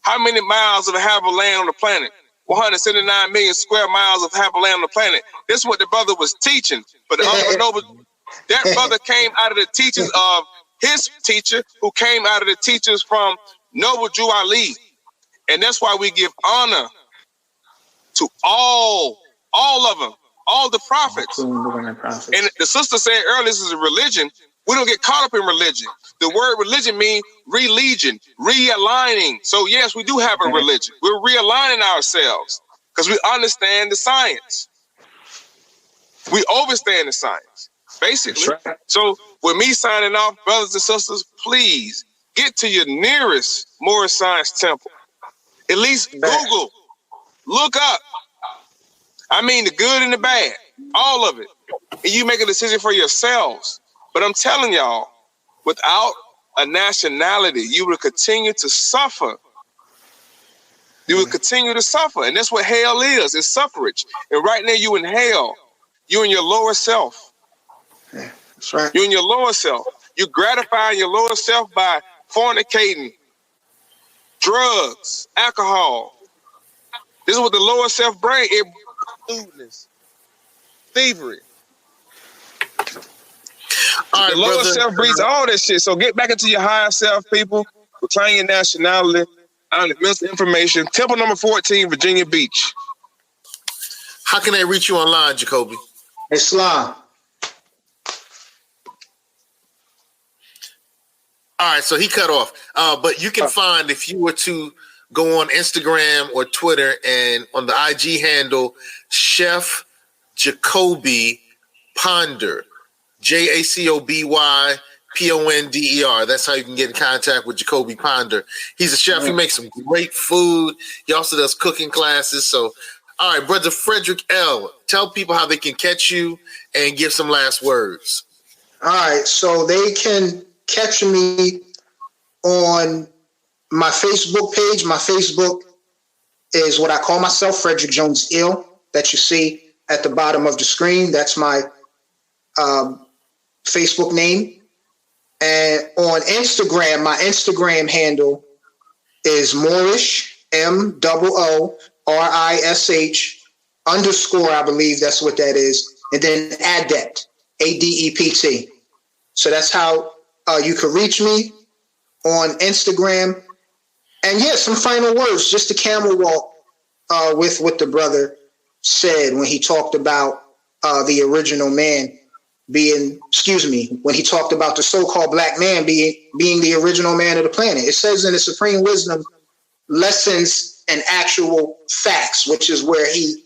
How many miles of habitable land on the planet? 179 million square miles of habitable land on the planet. This is what the brother was teaching. But that brother came out of the teachings of his teacher, who came out of the teachers from Noble Drew Ali. And that's why we give honor to all of them, all the prophets. And the sister said earlier, this is a religion. We don't get caught up in religion. The word religion means religion, realigning. So yes, we do have a religion. We're realigning ourselves because we understand the science. We understand the science, basically. Right. So with me signing off, brothers and sisters, please get to your nearest Moorish Science Temple. At least Google, look up. I mean the good and the bad, all of it. And you make a decision for yourselves. But I'm telling y'all, without a nationality, you will continue to suffer. You will continue to suffer. And that's what hell is. It's suffrage. And right now you in hell. You in your lower self. Yeah, that's right. You in your lower self. You gratifying your lower self by fornicating, drugs, alcohol. This is what the lower self brings. Lewdness, thievery. The lower self breeds all that shit. So get back into your higher self, people. Reclaim your nationality. I'm the Minister of Information. Temple number 14, Virginia Beach. How can they reach you online, Jacoby? Islam. All right, so he cut off. But you can find, if you were to go on Instagram or Twitter and on the IG handle, Chef Jacoby Ponder. JACOBY PONDER. That's how you can get in contact with Jacoby Ponder. He's a chef. He makes some great food. He also does cooking classes. So, all right, Brother Frederick L., tell people how they can catch you and give some last words. All right, so they can catch me on my Facebook page. My Facebook is what I call myself, Frederick Jones Ill, that you see at the bottom of the screen. That's my Facebook name. And on Instagram, my Instagram handle is Moorish, MOORISH _ I believe that's what that is. And then Adept, ADEPT. So that's how you can reach me on Instagram. And yeah, some final words, just to camel walk with what the brother said when he talked about the original man being, when he talked about the so-called black man being the original man of the planet. It says in the Supreme Wisdom, Lessons and Actual Facts, which is where he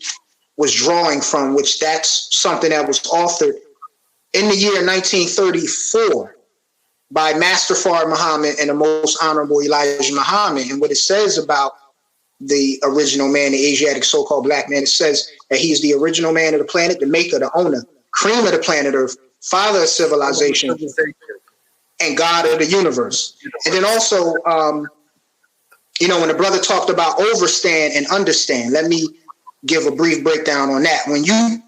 was drawing from, which that's something that was authored in the year 1934 by Master Fard Muhammad and the Most Honorable Elijah Muhammad. And what it says about the original man, the Asiatic so-called black man, it says that he is the original man of the planet, the maker, the owner, cream of the planet Earth, father of civilization, and God of the universe. And then also, when the brother talked about overstand and understand, let me give a brief breakdown on that. When you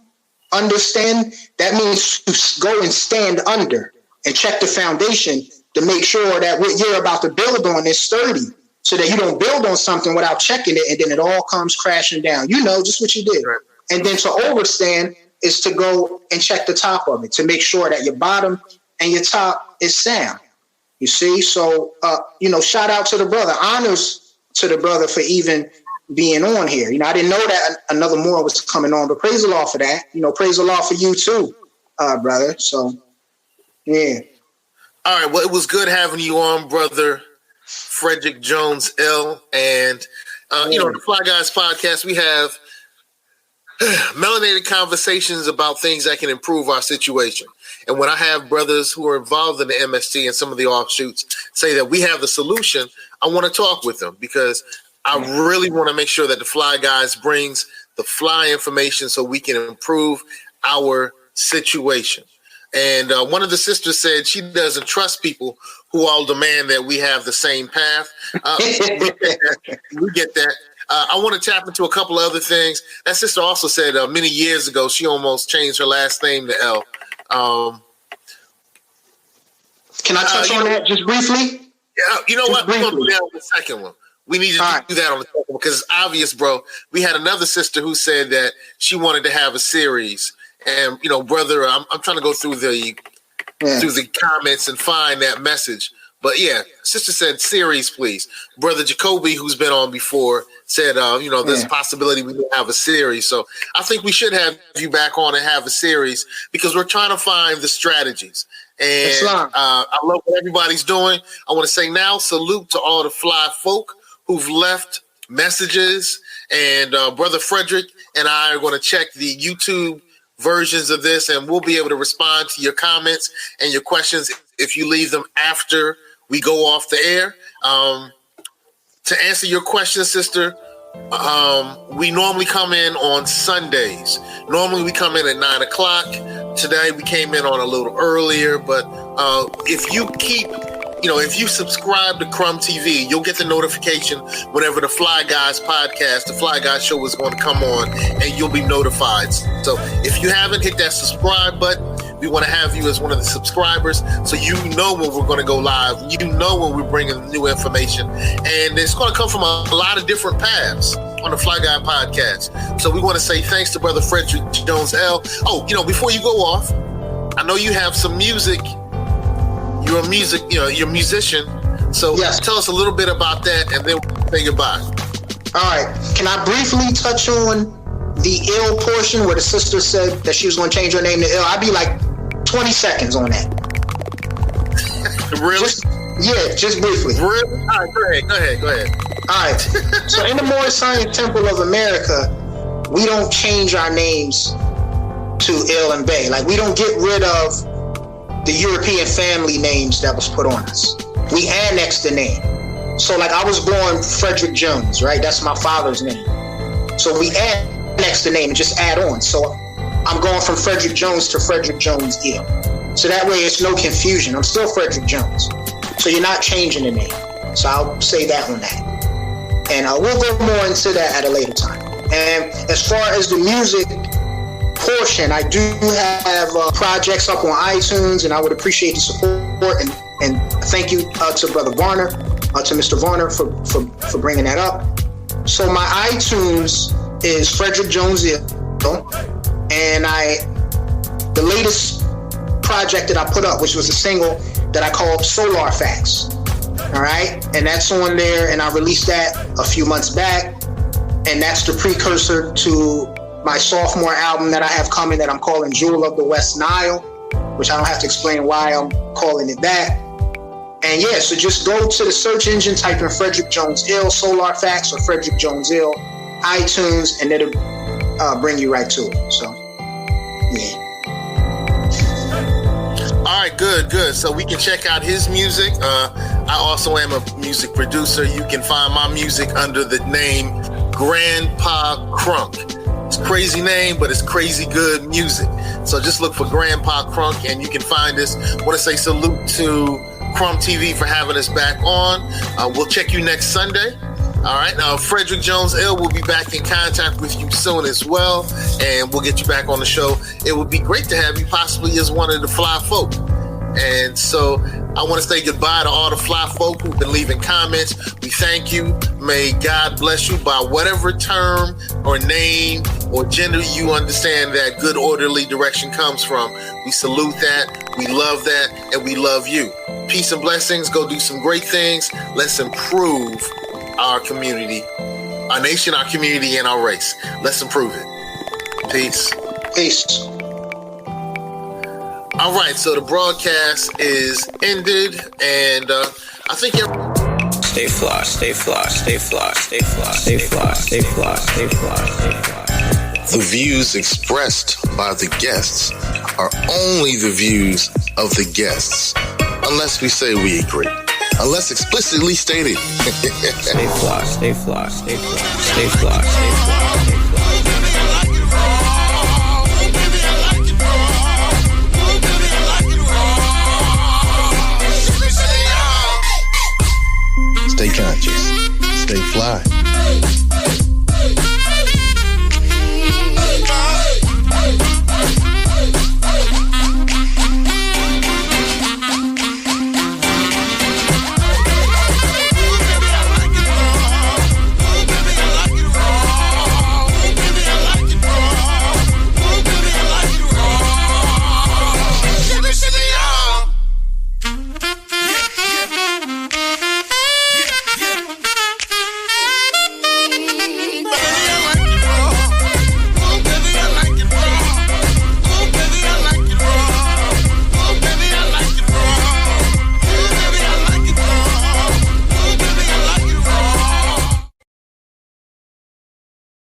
understand, that means to go and stand under and check the foundation to make sure that what you're about to build on is sturdy, so that you don't build on something without checking it and then it all comes crashing down. You know, just what you did. Right. And then to overstand is to go and check the top of it to make sure that your bottom and your top is sound. You see? So, shout out to the brother. Honors to the brother for even being on here. I didn't know that another Moor was coming on, but praise the Lord for that. Praise the Lord for you too, brother. So, yeah. All right. Well, it was good having you on, brother Frederick Jones L. And, the Fly Guys podcast, we have melanated conversations about things that can improve our situation. And when I have brothers who are involved in the MST and some of the offshoots say that we have the solution, I want to talk with them because I really want to make sure that the Fly Guys brings the fly information so we can improve our situation. And one of the sisters said she doesn't trust people who all demand that we have the same path. We get that. I want to tap into a couple of other things. That sister also said many years ago she almost changed her last name to L. Can I touch on that just briefly? Yeah, you know what? We're going to do that on the second one. We need to do that on the second one because it's obvious, bro. We had another sister who said that she wanted to have a series. And, you know, brother, I'm trying to go through the comments and find that message. But, yeah, sister said series, please. Brother Jacoby, who's been on before, said, there's a possibility we will have a series. So I think we should have you back on and have a series because we're trying to find the strategies. And I love what everybody's doing. I want to say now, salute to all the fly folk who've left messages. And Brother Frederick and I are going to check the YouTube versions of this, and we'll be able to respond to your comments and your questions if you leave them after we go off the air. To answer your question, sister, we normally come in on Sundays. Normally we come in at 9 o'clock. Today we came in on a little earlier, but if you subscribe to Crumb TV, you'll get the notification whenever the Fly Guys podcast, the Fly Guys show is going to come on, and you'll be notified. So if you haven't hit that subscribe button, we want to have you as one of the subscribers so you know when we're going to go live. You know when we're bringing new information. And it's going to come from a lot of different paths on the Fly Guy podcast. So we want to say thanks to Brother Frederick Jones L. Oh, before you go off, I know you have some music. You're a musician. So Tell us a little bit about that and then we'll say goodbye. All right. Can I briefly touch on the ill portion where the sister said that she was going to change her name to ill? I'd be like 20 seconds on that. Really? Just briefly. Really? All right, go ahead. All right. So in the Moorish Science Temple of America, we don't change our names to ill and bay. Like, we don't get rid of the European family names that was put on us. We annex the name. So like I was born Frederick Jones, right? That's my father's name. So we annex the name and just add on. So I'm going from Frederick Jones to Frederick Jones Ill. So that way it's no confusion. I'm still Frederick Jones. So you're not changing the name. So I'll say that on that. And we'll go more into that at a later time. And as far as the music portion, I do have projects up on iTunes, and I would appreciate the support. And thank you to Brother Varner, to Mr. Varner for bringing that up. So my iTunes is Frederick Jones Ill, and the latest project that I put up, which was a single that I called Solar Facts. All right, and that's on there, and I released that a few months back, and that's the precursor to my sophomore album that I have coming that I'm calling Jewel of the West Nile, which I don't have to explain why I'm calling it that. And so just go to the search engine, type in Frederick Jones Ill, Solar Facts, or Frederick Jones Ill, iTunes, and it'll bring you right to it. So, All right, good. So we can check out his music. I also am a music producer. You can find my music under the name Grandpa Crunk. It's a crazy name, but it's crazy good music. So just look for Grandpa Crunk and you can find us. I want to say salute to Crumb TV for having us back on. We'll check you next Sunday. All right. Now, Frederick Jones L will be back in contact with you soon as well, and we'll get you back on the show. It would be great to have you possibly as one of the fly folk. And so I want to say goodbye to all the fly folk who've been leaving comments. We thank you. May God bless you by whatever term or name or gender you understand that good orderly direction comes from. We salute that. We love that. And we love you. Peace and blessings. Go do some great things. Let's improve our community, our nation, our community, and our race. Let's improve it. Peace. Peace. All right, so the broadcast is ended, and I think Stay fly, stay fly, stay fly, stay fly, stay fly, stay fly, stay fly, stay fly, stay fly. The views expressed by the guests are only the views of the guests, unless we say we agree. Unless explicitly stated. Stay fly, stay fly, stay fly, stay fly, stay fly, stay fly. Stay conscious. Stay fly.